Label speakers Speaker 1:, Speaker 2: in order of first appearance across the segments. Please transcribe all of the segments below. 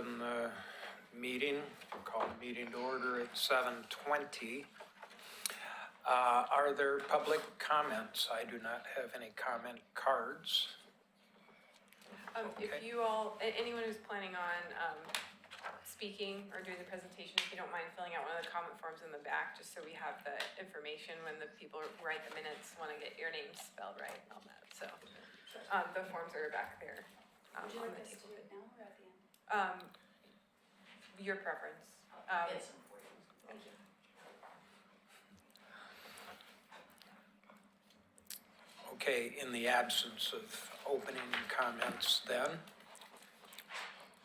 Speaker 1: open the meeting. Call the meeting to order at 7:20. Are there public comments? I do not have any comment cards.
Speaker 2: If
Speaker 1: Okay.
Speaker 2: you all, anyone who's planning on speaking or doing the presentation, if you don't mind filling out one of the comment forms in the back, just so we have the information when the people write the minutes, want to get your name spelled right and all that. So the forms are back there.
Speaker 3: Would you
Speaker 2: On
Speaker 3: like
Speaker 2: the
Speaker 3: us to
Speaker 2: table.
Speaker 3: do it now or at the end?
Speaker 2: Your preference.
Speaker 3: Yes, thank you.
Speaker 1: Okay, in the absence of opening comments then,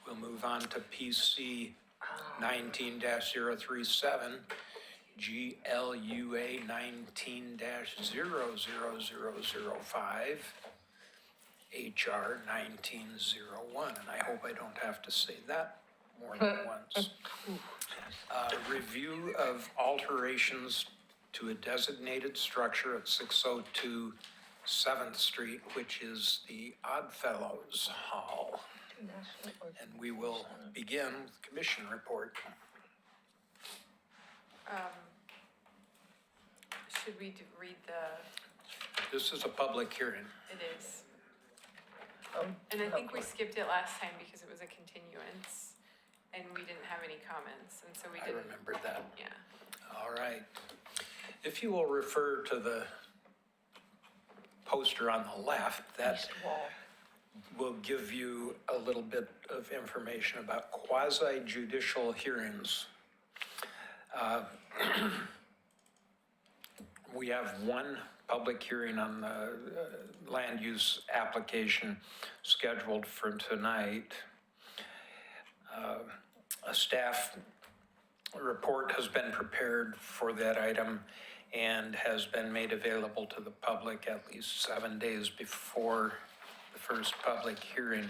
Speaker 1: we'll move on to PC 19-037, GLUA 19-00005, HR 1901, and I hope I don't have to say that more than once. Review of alterations to a designated structure at 602 7th Street, which is the Oddfellows Hall. And we will begin with commission report.
Speaker 2: Should we read the,
Speaker 1: This is a public hearing.
Speaker 2: it is. And I think we skipped it last time because it was a continuance and we didn't have any comments, and so we
Speaker 1: I
Speaker 2: didn't.
Speaker 1: remember that.
Speaker 2: Yeah.
Speaker 1: All right. If you will refer to the poster on the left, that will give you a little bit of information about quasi-judicial hearings. We have one public hearing on the land use application scheduled for tonight. A staff report has been prepared for that item and has been made available to the public at least 7 days before the first public hearing.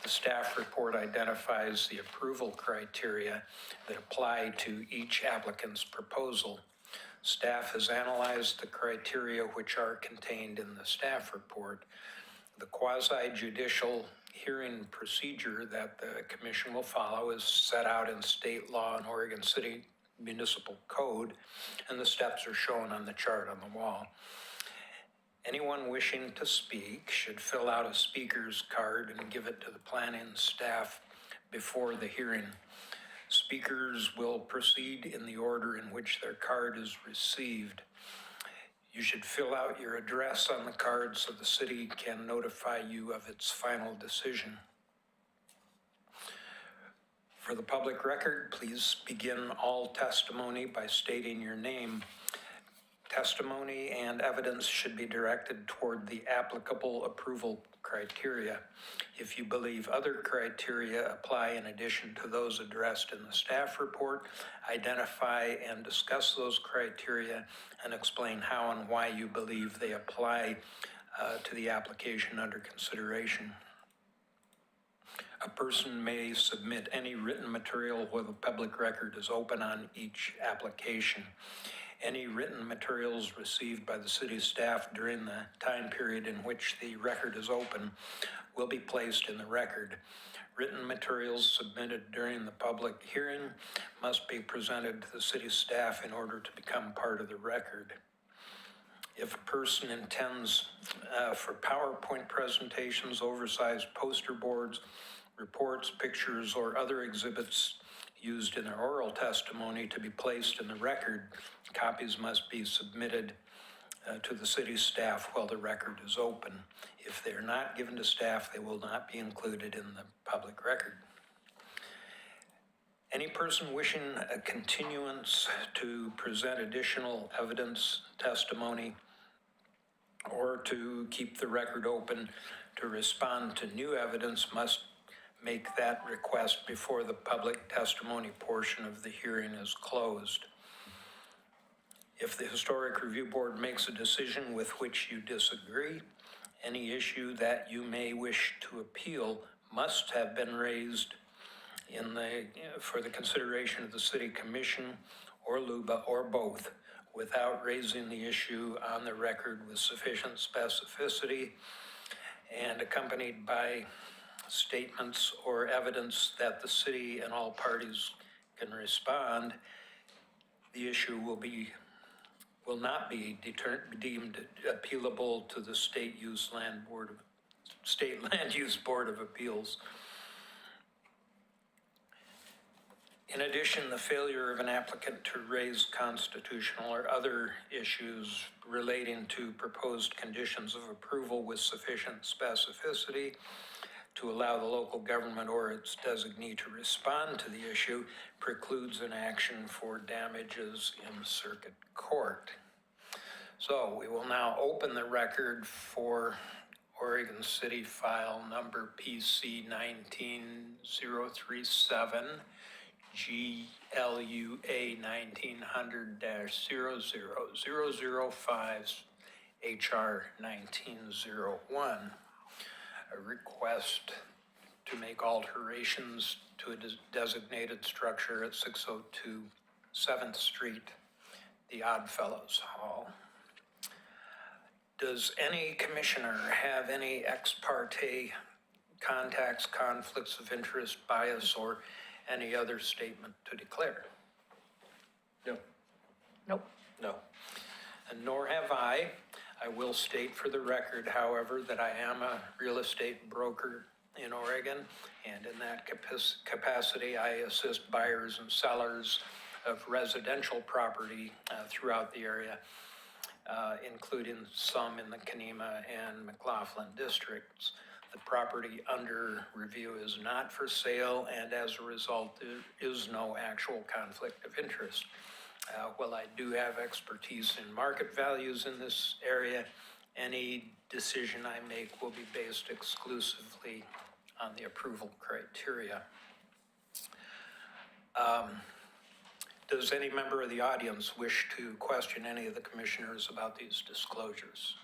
Speaker 1: The staff report identifies the approval criteria that apply to each applicant's proposal. Staff has analyzed the criteria which are contained in the staff report. The quasi-judicial hearing procedure that the commission will follow is set out in state law and Oregon City Municipal Code, and the steps are shown on the chart on the wall. Anyone wishing to speak should fill out a speaker's card and give it to the planning staff before the hearing. Speakers will proceed in the order in which their card is received. You should fill out your address on the card so the city can notify you of its final decision. For the public record, please begin all testimony by stating your name. Testimony and evidence should be directed toward the applicable approval criteria. If you believe other criteria apply in addition to those addressed in the staff report, identify and discuss those criteria and explain how and why you believe they apply to the application under consideration. A person may submit any written material where the public record is open on each application. Any written materials received by the city staff during the time period in which the record is open will be placed in the record. Written materials submitted during the public hearing must be presented to the city staff in order to become part of the record. If a person intends for PowerPoint presentations, oversized poster boards, reports, pictures, or other exhibits used in their oral testimony to be placed in the record, copies must be submitted to the city staff while the record is open. If they're not given to staff, they will not be included in the public record. Any person wishing a continuance to present additional evidence, testimony, or to keep the record open to respond to new evidence must make that request before the public testimony portion of the hearing is closed. If the Historic Review Board makes a decision with which you disagree, any issue that you may wish to appeal must have been raised for the consideration of the City Commission or LUBA or both without raising the issue on the record with sufficient specificity and accompanied by statements or evidence that the city and all parties can respond, the issue will not be deemed appealable to the State Land Use Board of Appeals. In addition, the failure of an applicant to raise constitutional or other issues relating to proposed conditions of approval with sufficient specificity to allow the local government or its designee to respond to the issue precludes an action for damages in circuit court. So we will now open the record for Oregon City File Number PC 19037, GLUA 1900-00005, HR 1901. A request to make alterations to a designated structure at 602 7th Street, the Oddfellows Hall. Does any commissioner have any ex parte contacts, conflicts of interest, bias, or any other statement to declare?
Speaker 4: No.
Speaker 5: Nope.
Speaker 1: No. And nor have I. I will state for the record, however, that I am a real estate broker in Oregon, and in that capacity, I assist buyers and sellers of residential property throughout the area, including some in the Kenema and McLaughlin districts. The property under review is not for sale, and as a result, there is no actual conflict of interest. While I do have expertise in market values in this area, any decision I make will be based exclusively on the approval criteria. Does any member of the audience wish to question any of the commissioners about these disclosures?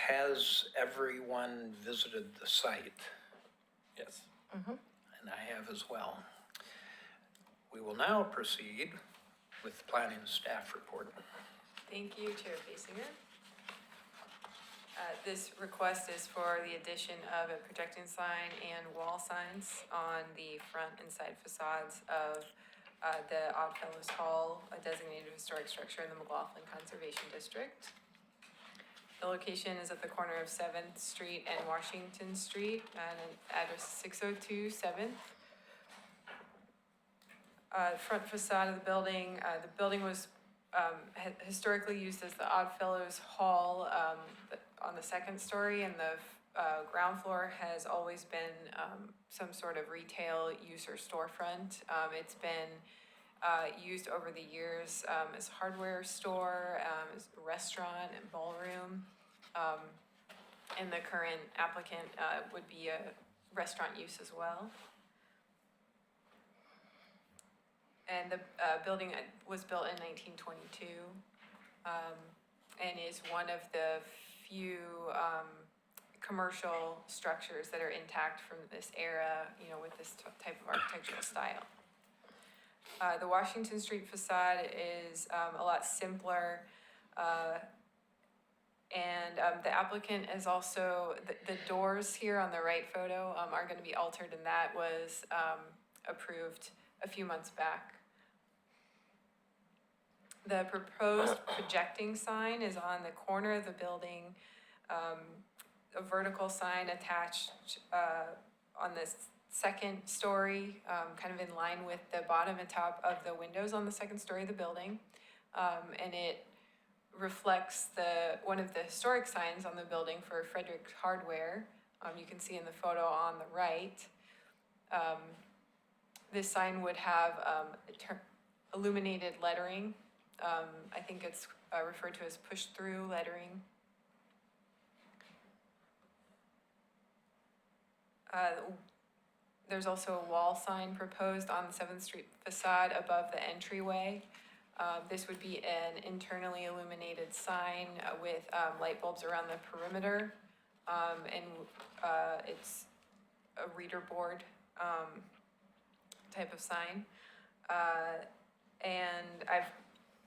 Speaker 1: Has everyone visited the site?
Speaker 4: Yes.
Speaker 1: And I have as well. We will now proceed with the planning staff report.
Speaker 2: Thank you, Chair Basinger. This request is for the addition of a projecting sign and wall signs on the front and side facades of the Oddfellows Hall, a designated historic structure in the McLaughlin Conservation District. The location is at the corner of 7th Street and Washington Street, and address 602 7th. Front facade of the building was historically used as the Oddfellows Hall on the second story, and the ground floor has always been some sort of retail use or storefront. It's been used over the years as hardware store, as a restaurant and ballroom. And the current applicant would be a restaurant use as well. And the building was built in 1922 and is one of the few commercial structures that are intact from this era, with this type of architectural style. The Washington Street facade is a lot simpler, and the applicant is also, the doors here on the right photo are going to be altered, and that was approved a few months back. The proposed projecting sign is on the corner of the building, a vertical sign attached on this second story, kind of in line with the bottom and top of the windows on the second story of the building. And it reflects one of the historic signs on the building for Frederick Hardware. You can see in the photo on the right. This sign would have illuminated lettering. I think it's referred to as push-through lettering. There's also a wall sign proposed on the 7th Street facade above the entryway. This would be an internally illuminated sign with light bulbs around the perimeter. And it's a reader board type of sign. And I've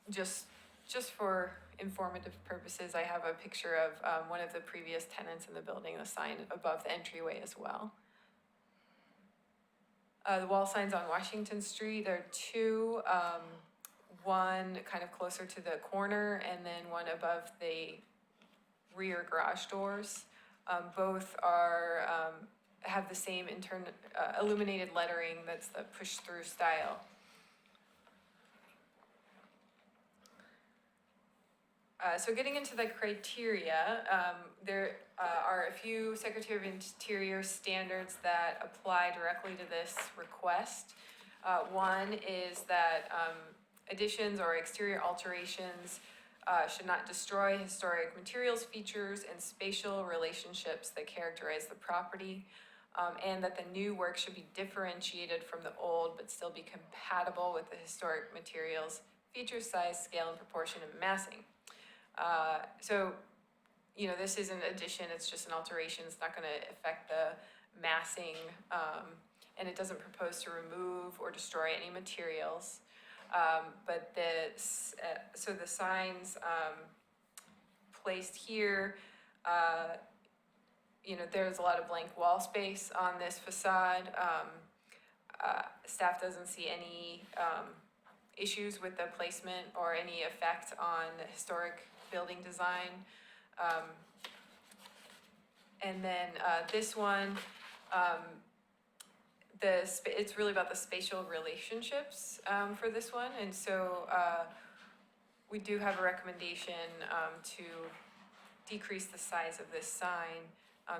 Speaker 2: just just for informative purposes, I have a picture of one of the previous tenants in the building, the sign above the entryway as well. The wall signs on Washington Street, there are two, one kind of closer to the corner and then one above the rear garage doors. Both are, have the same illuminated lettering that's the push-through style. So getting into the criteria, there are a few Secretary of Interior standards that apply directly to this request. One is that additions or exterior alterations should not destroy historic materials, features, and spatial relationships that characterize the property, and that the new work should be differentiated from the old but still be compatible with the historic materials, features, size, scale, and proportion, and massing. So, you know, this is an addition, it's just an alteration, it's not gonna affect the massing, and it doesn't propose to remove or destroy any materials. But so the signs, placed here, you know, there's a lot of blank wall space on this facade. Staff doesn't see any, issues with the placement or any effect on the historic building design. And then this one, it's really about the spatial relationships for this one. And so we do have a recommendation to decrease the size of this sign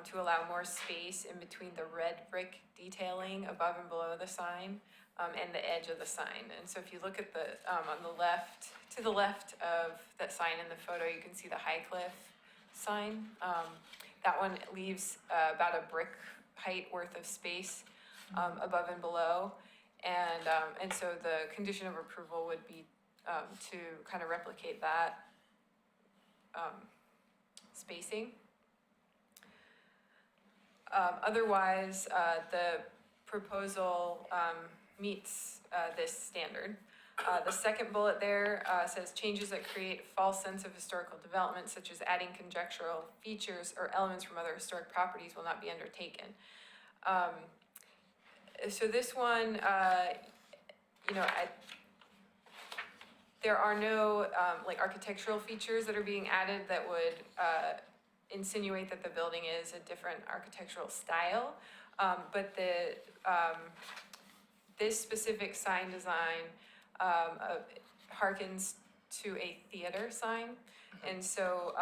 Speaker 2: to allow more space in between the red brick detailing above and below the sign. And the edge of the sign. And so if you look at the, on the left, to the left of that sign in the photo, you can see the High Cliff sign. That one leaves about a brick height worth of space above and below. And so the condition of approval would be to kind of replicate that spacing. Otherwise, the proposal meets this standard. The second bullet there says changes that create a false sense of historical development, such as adding conjectural features or elements from other historic properties, will not be undertaken. So this one, you know, there are no like architectural features that are being added that would insinuate that the building is a different architectural style, but this specific sign design harkens to a theater sign. And so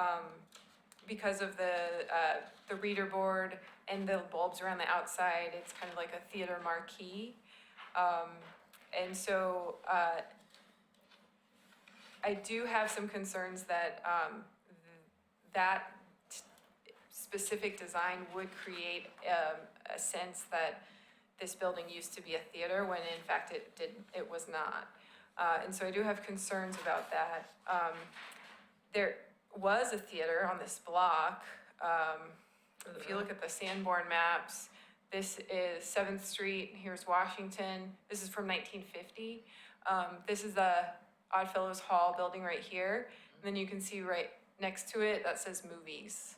Speaker 2: because of the reader board and the bulbs around the outside, it's kind of like a theater marquee. And so I do have some concerns that that specific design would create a sense that this building used to be a theater when in fact it was not. And so I do have concerns about that. There was a theater on this block. If you look at the Sanborn maps, this is 7th Street, here's Washington. This is from 1950. This is the Oddfellows Hall building right here. And then you can see right next to it, that says movies.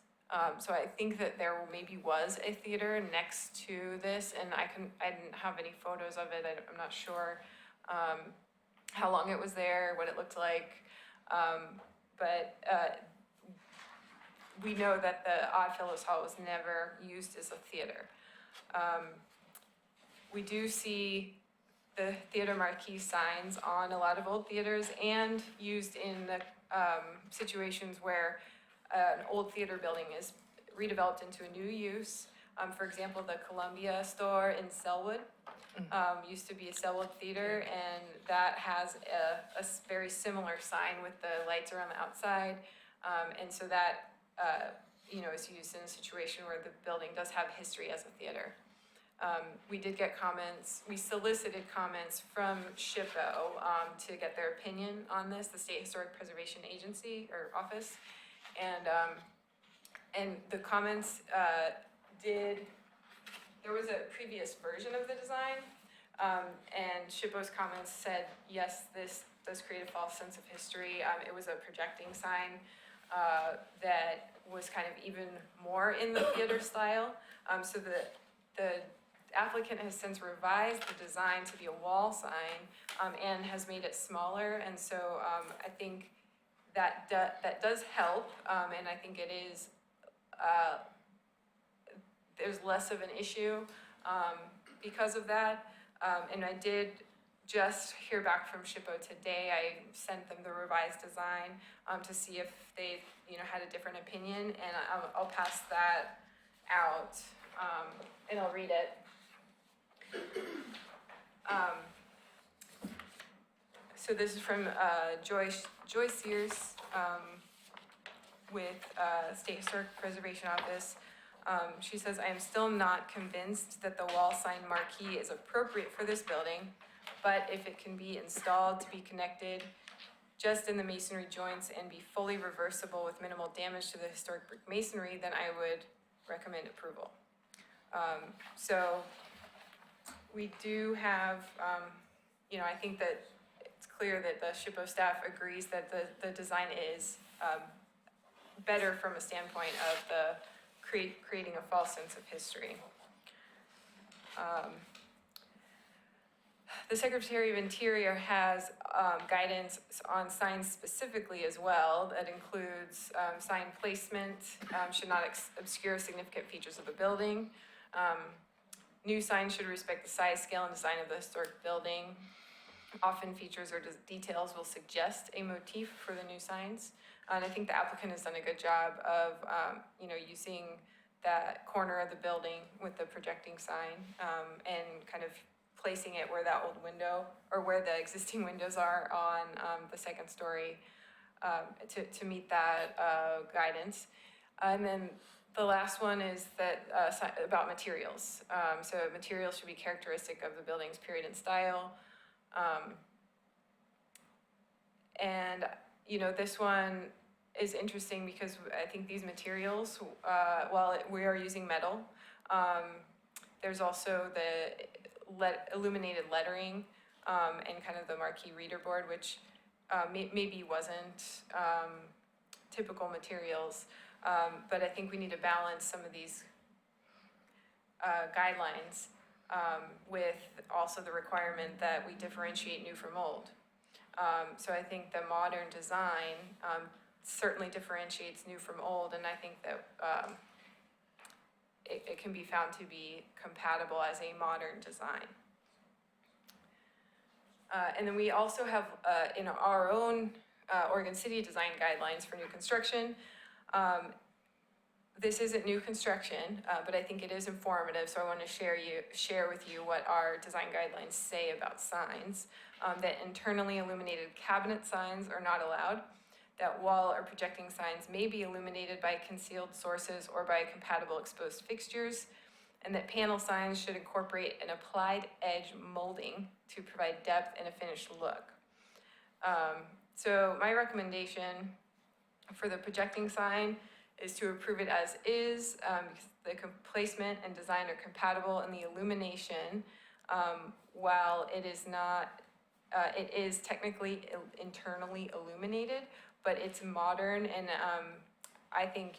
Speaker 2: So I think that there maybe was a theater next to this, and I didn't have any photos of it. I'm not sure how long it was there, what it looked like. But we know that the Oddfellows Hall was never used as a theater. We do see the theater marquee signs on a lot of old theaters and used in the situations where an old theater building is redeveloped into a new use. For example, the Columbia store in Selwood used to be a Selwood theater, and that has a very similar sign with the lights around the outside. And so that, you know, is used in a situation where the building does have history as a theater. We did get comments, we solicited comments from SHPO to get their opinion on this, the State Historic Preservation Agency or Office. And the comments there was a previous version of the design, and SHPO's comments said, yes, this does create a false sense of history. It was a projecting sign, that was kind of even more in the theater style. So the applicant has since revised the design to be a wall sign, and has made it smaller, and so, I think that does help, and I think it is, there's less of an issue, because of that. And I did just hear back from SHPO today. I sent them the revised design, to see if they, had a different opinion, and I'll pass that out, and I'll read it. So this is from Joyce Sears, with State Historic Preservation Office. She says, "I am still not convinced that the wall sign marquee is appropriate for this building, but if it can be installed to be connected just in the masonry joints and be fully reversible with minimal damage to the historic brick masonry, then I would recommend approval." So we do have, I think that it's clear that the SHPO staff agrees that the design is better from a standpoint of the creating a false sense of history. The Secretary of Interior has guidance on signs specifically as well. That includes sign placement, should not obscure significant features of the building. New signs should respect the size, scale, and design of the historic building. Often features or details will suggest a motif for the new signs. And I think the applicant has done a good job of, using that corner of the building with the projecting sign, and kind of placing it where that old window, or where the existing windows are on the second story, to meet that guidance. And then the last one is that about materials. So materials should be characteristic of the building's period and style. And, this one is interesting because I think these materials, while we are using metal, there's also the illuminated lettering, and kind of the marquee reader board, which maybe wasn't typical materials. But I think we need to balance some of these guidelines, with also the requirement that we differentiate new from old. So I think the modern design certainly differentiates new from old, and I think that it can be found to be compatible as a modern design. And then we also have in our own Oregon City design guidelines for new construction. This isn't new construction, but I think it is informative, so I want to share with you what our design guidelines say about signs. That internally illuminated cabinet signs are not allowed, that wall or projecting signs may be illuminated by concealed sources or by compatible exposed fixtures, and that panel signs should incorporate an applied edge molding to provide depth and a finished look. So my recommendation for the projecting sign is to approve it as is, because the placement and design are compatible, and the illumination, while it is not, it is technically internally illuminated, but it's modern, and I think,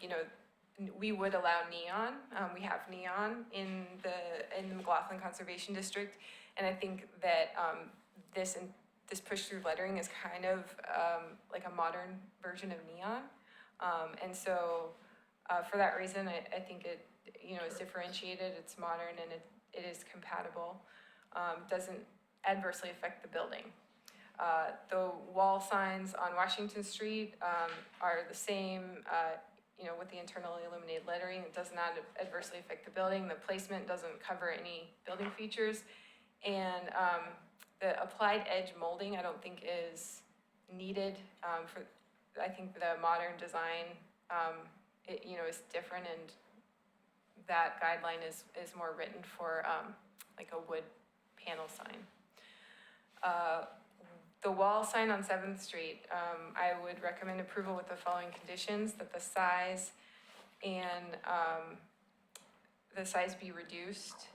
Speaker 2: we would allow neon. We have neon in the McLaughlin Conservation District, and I think that this push-through lettering is kind of like a modern version of neon. And so for that reason, I think it, is differentiated, it's modern, and it is compatible. Doesn't adversely affect the building. The wall signs on Washington Street are the same, with the internally illuminated lettering. It does not adversely affect the building. The placement doesn't cover any building features. And the applied edge molding, I don't think is needed for, I think the modern design, is different, and that guideline is more written for like a wood panel sign. The wall sign on 7th Street, I would recommend approval with the following conditions: that the size and be reduced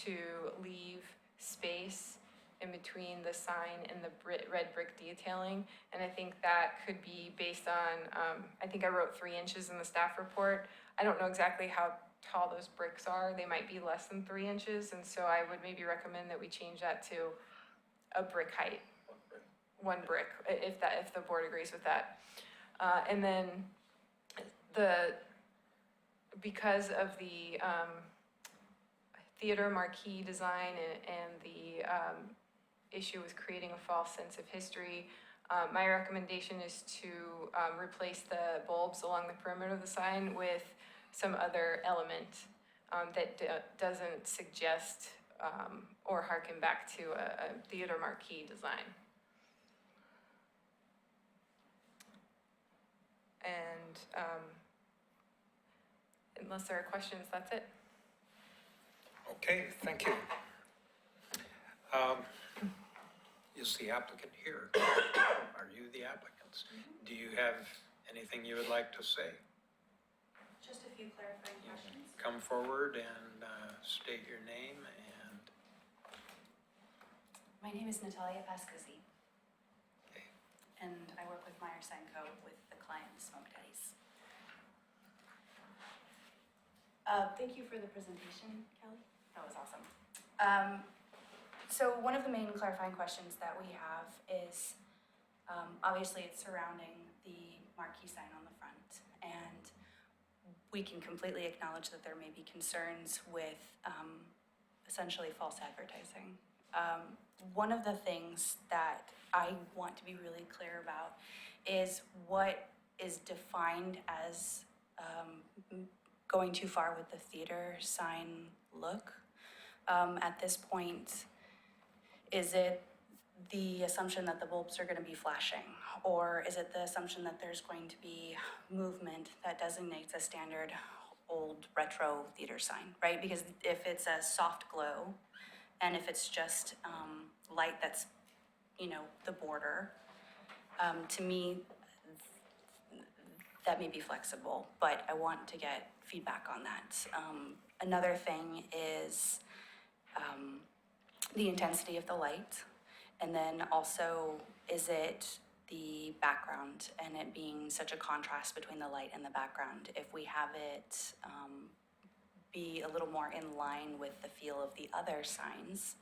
Speaker 2: to leave space in between the sign and the red brick detailing. And I think that could be based on, I think I wrote 3 inches in the staff report. I don't know exactly how tall those bricks are. They might be less than 3 inches, and so I would maybe recommend that we change that to a brick height. 1 brick, if the board agrees with that. And then because of the theater marquee design and the issue with creating a false sense of history, my recommendation is to replace the bulbs along the perimeter of the sign with some other element that doesn't suggest or harken back to a theater marquee design. And unless there are questions, that's it.
Speaker 1: Okay, thank you. Is the applicant here? Are you the applicants? Do you have anything you would like to say?
Speaker 3: Just a few clarifying questions.
Speaker 1: Come forward and state your name and,
Speaker 5: My name is Natalia Pascuzzi,
Speaker 1: okay.
Speaker 5: and I work with Meyer Senko with the client Smoke Daddies. Thank you for the presentation, Kelly. That was awesome. So one of the main clarifying questions that we have is, obviously it's surrounding the marquee sign on the front, and we can completely acknowledge that there may be concerns with essentially false advertising. One of the things that I want to be really clear about is what is defined as going too far with the theater sign look. At this point, is it the assumption that the bulbs are going to be flashing? Or is it the assumption that there's going to be movement that designates a standard old retro theater sign, right? Because if it's a soft glow, and if it's just light that's, the border, to me, that may be flexible, but I want to get feedback on that. Another thing is the intensity of the light, and then also, is it the background and it being such a contrast between the light and the background? If we have it be a little more in line with the feel of the other signs,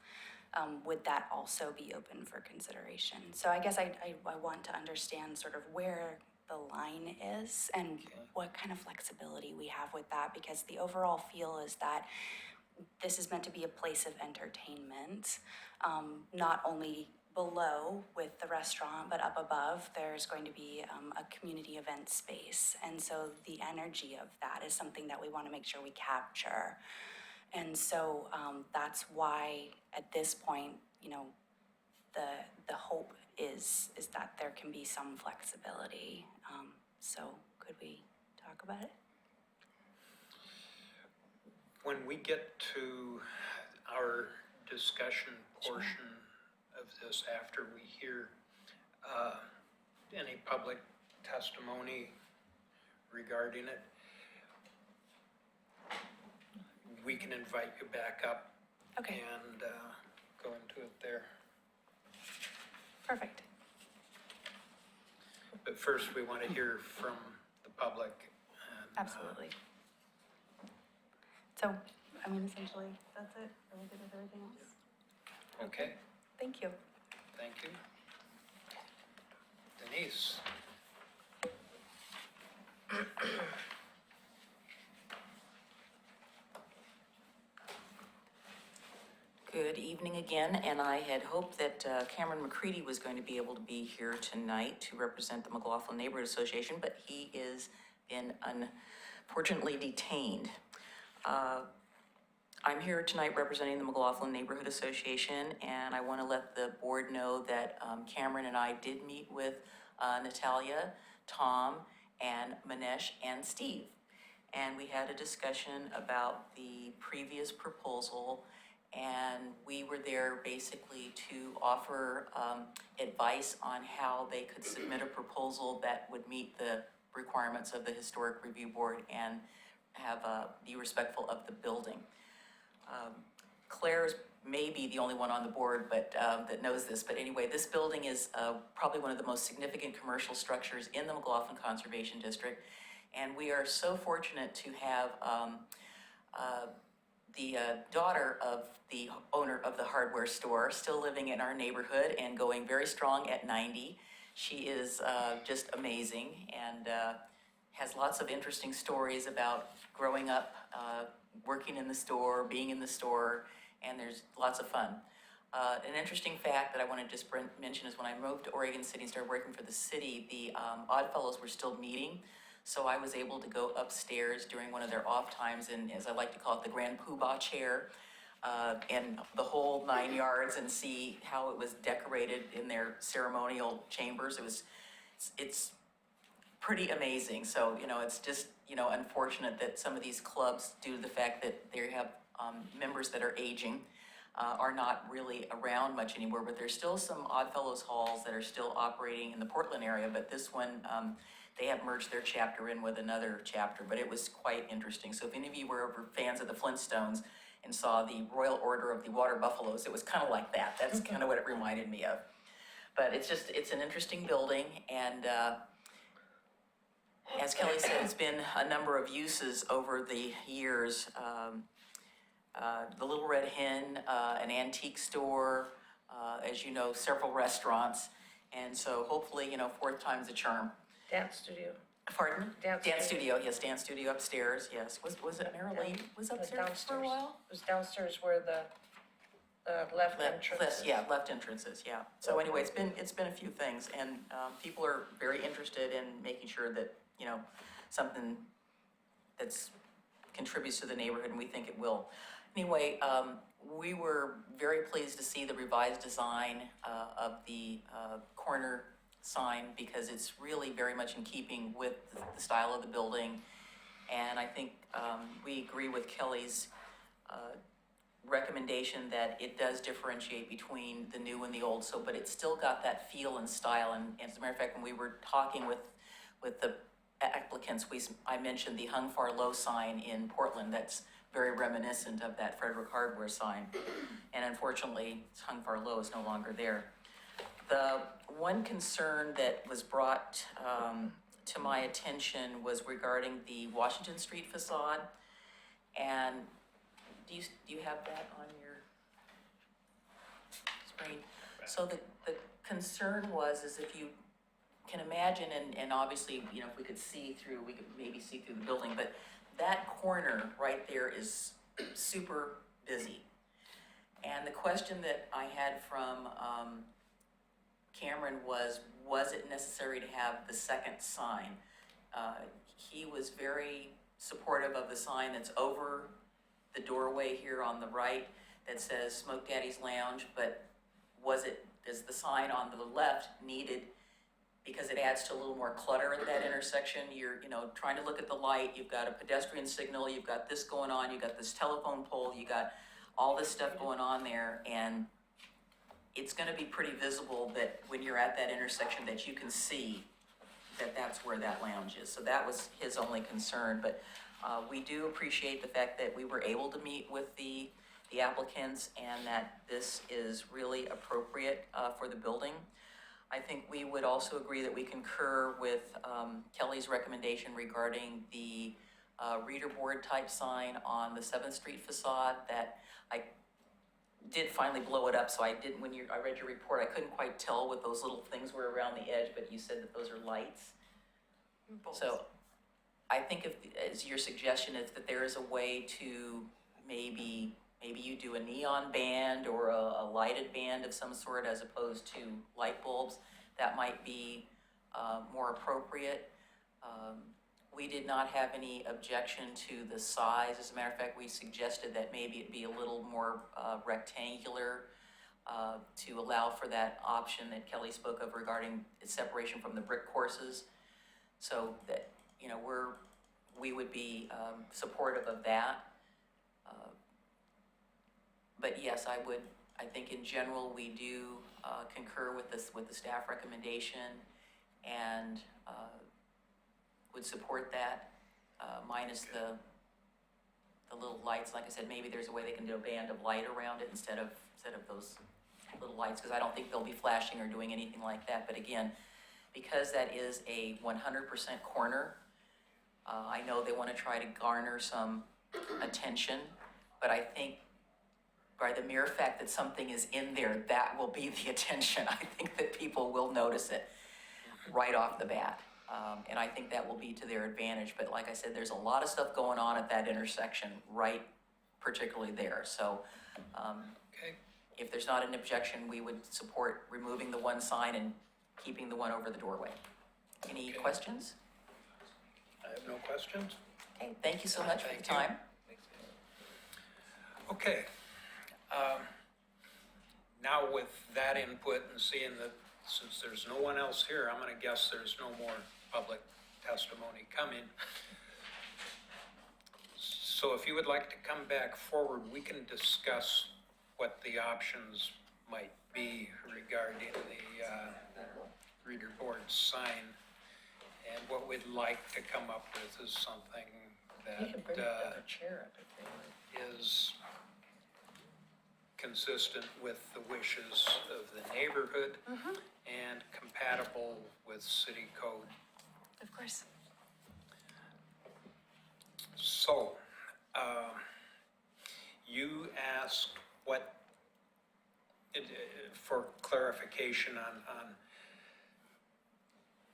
Speaker 5: would that also be open for consideration? So I guess I want to understand sort of where the line is and what kind of flexibility we have with that, because the overall feel is that this is meant to be a place of entertainment, not only below with the restaurant, but up above, there's going to be a community event space. And so the energy of that is something that we want to make sure we capture. And so that's why at this point, the hope is that there can be some flexibility. So could we talk about it?
Speaker 1: When we get to our discussion portion of this, after we hear any public testimony regarding it, we can invite you back up
Speaker 5: Okay,
Speaker 1: and go into it there.
Speaker 5: perfect.
Speaker 1: But first, we want to hear from the public. And,
Speaker 5: Absolutely. So, essentially, that's it. Are we good with everything else?
Speaker 1: Okay,
Speaker 5: Thank you.
Speaker 1: thank you. Denise?
Speaker 6: Good evening again, and I had hoped that Cameron McCready was going to be able to be here tonight to represent the McLaughlin Neighborhood Association, but he is been unfortunately detained. I'm here tonight representing the McLaughlin Neighborhood Association, and I want to let the board know that Cameron and I did meet with Natalia, Tom, and Manesh, and Steve. And we had a discussion about the previous proposal, and we were there basically to offer advice on how they could submit a proposal that would meet the requirements of the Historic Review Board and have be respectful of the building. Claire's maybe the only one on the board, but, that knows this, but anyway, this building is, probably one of the most significant commercial structures in the McLaughlin Conservation District. And we are so fortunate to have, the daughter of the owner of the hardware store still living in our neighborhood and going very strong at 90. She is just amazing and has lots of interesting stories about growing up, working in the store, being in the store, and there's lots of fun. An interesting fact that I want to just mention is when I moved to Oregon City and started working for the city, the Oddfellows were still meeting. So I was able to go upstairs during one of their off times in, as I like to call it, the Grand Poobah chair, and the whole 9 yards, and see how it was decorated in their ceremonial chambers. It's pretty amazing. So, you know, it's just, you know, unfortunate that some of these clubs, due to the fact that they have members that are aging, are not really around much anymore, but there's still some Oddfellows halls that are still operating in the Portland area, but this one, they have merged their chapter in with another chapter, but it was quite interesting. So if any of you were ever fans of the Flintstones and saw the Royal Order of the Water Buffaloes, it was kind of like that. That's kind of what it reminded me of. But it's an interesting building, and as Kelly said, it's been a number of uses over the years. The Little Red Hen, an antique store, as you know, several restaurants, and so hopefully, you know, fourth time's a charm.
Speaker 7: Dance studio.
Speaker 6: Pardon?
Speaker 7: Dance
Speaker 6: studio, yes, dance studio upstairs, yes. Was it Marilee was upstairs for a
Speaker 7: downstairs.
Speaker 6: while?
Speaker 7: It was downstairs where the left entrance is.
Speaker 6: Yeah, left entrances, yeah. So anyway, it's been a few things, and people are very interested in making sure that, you know, something that's contributes to the neighborhood, and we think it will. Anyway, we were very pleased to see the revised design of the corner sign, because it's really very much in keeping with the style of the building. And I think we agree with Kelly's recommendation that it does differentiate between the new and the old, so, but it's still got that feel and style. And as a matter of fact, when we were talking with the applicants, I mentioned the Hung Far Low sign in Portland that's very reminiscent of that Frederick Hardware sign. And unfortunately, Hung Far Low is no longer there. The one concern that was brought to my attention was regarding the Washington Street facade. And do you have that on your screen? So the concern is if you can imagine, and obviously, you know, if we could see through, we could maybe see through the building, but that corner right there is super busy. And the question that I had from Cameron was it necessary to have the second sign? He was very supportive of the sign that's over the doorway here on the right that says Smoke Daddy's Lounge, but is the sign on the left needed because it adds to a little more clutter at that intersection? You're, you know, trying to look at the light, you've got a pedestrian signal, you've got this going on, you've got this telephone pole, you got all this stuff going on there, and it's gonna be pretty visible that when you're at that intersection that you can see that that's where that lounge is. So that was his only concern, but we do appreciate the fact that we were able to meet with the applicants and that this is really appropriate for the building. I think we would also agree that we concur with Kelly's recommendation regarding the reader board type sign on the 7th Street facade that I did finally blow it up, so I didn't, I read your report, I couldn't quite tell what those little things were around the edge, but you said that those are lights. So I think as your suggestion is that there is a way to maybe you do a neon band or a lighted band of some sort as opposed to light bulbs, that might be more appropriate. We did not have any objection to the size. As a matter of fact, we suggested that maybe it be a little more rectangular to allow for that option that Kelly spoke of regarding its separation from the brick courses. So that, you know, we would be supportive of that. But yes, I think in general, we do concur with the staff recommendation and would support that, minus the the little lights, like I said, maybe there's a way they can do a band of light around it instead of those little lights, because I don't think they'll be flashing or doing anything like that. But again, because that is a 100% corner, I know they want to try to garner some attention, but I think by the mere fact that something is in there, that will be the attention. I think that people will notice it right off the bat. And I think that will be to their advantage. But like I said, there's a lot of stuff going on at that intersection, right, particularly there. So
Speaker 1: Okay,
Speaker 6: if there's not an objection, we would support removing the one sign and keeping the one over the doorway. Any
Speaker 1: Okay.
Speaker 6: questions?
Speaker 1: I have no questions.
Speaker 6: Okay, thank you so much for
Speaker 1: Thank
Speaker 6: the
Speaker 1: you.
Speaker 6: time.
Speaker 1: Okay. Now with that input and seeing that since there's no one else here, I'm gonna guess there's no more public testimony coming. So if you would like to come back forward, we can discuss what the options might be regarding the reader board sign. And what we'd like to come up with is something
Speaker 7: You can bring
Speaker 1: that
Speaker 7: another chair up if they want.
Speaker 1: is consistent with the wishes of the neighborhood and compatible with city code.
Speaker 2: Of course.
Speaker 1: So, you asked what, for clarification on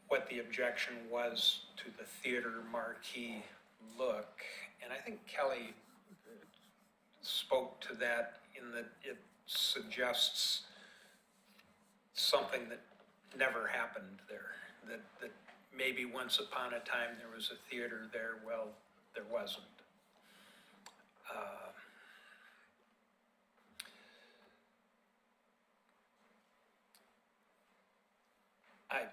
Speaker 1: what the objection was to the theater marquee look. And I think Kelly spoke to that in that it suggests something that never happened there. That maybe once upon a time there was a theater there. Well, there wasn't. I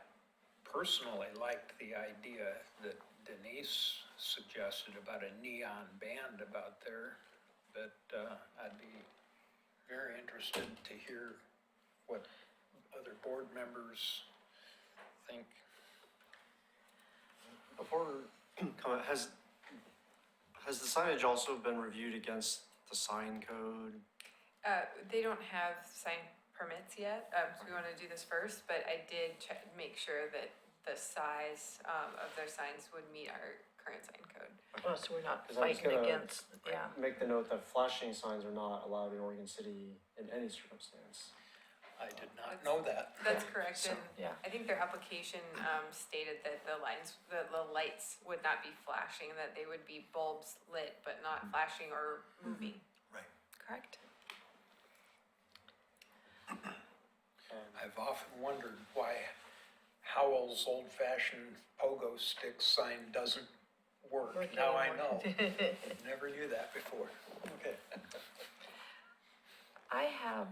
Speaker 1: personally liked the idea that Denise suggested about a neon band about there, but I'd be very interested to hear what other board members think.
Speaker 8: Before comment, has the signage also been reviewed against the sign code?
Speaker 2: They don't have sign permits yet, so we want to do this first, but I did check, make sure that the size, of their signs would meet our current sign code.
Speaker 7: Well, so we're not
Speaker 8: 'Cause I was
Speaker 7: fighting
Speaker 8: gonna-
Speaker 7: against, yeah.
Speaker 8: Make the note that flashing signs are not allowed in Oregon City in any circumstance.
Speaker 1: I did not know that.
Speaker 2: That's correct,
Speaker 1: So-
Speaker 2: and
Speaker 7: Yeah.
Speaker 2: I think their application, stated that the lights would not be flashing, that they would be bulbs lit, but not flashing or moving.
Speaker 1: Right.
Speaker 2: Correct.
Speaker 1: I've often wondered why Howell's old-fashioned pogo stick sign doesn't work.
Speaker 7: Work
Speaker 1: Now I
Speaker 7: anymore.
Speaker 1: know. Never knew that before. Okay.
Speaker 7: I have,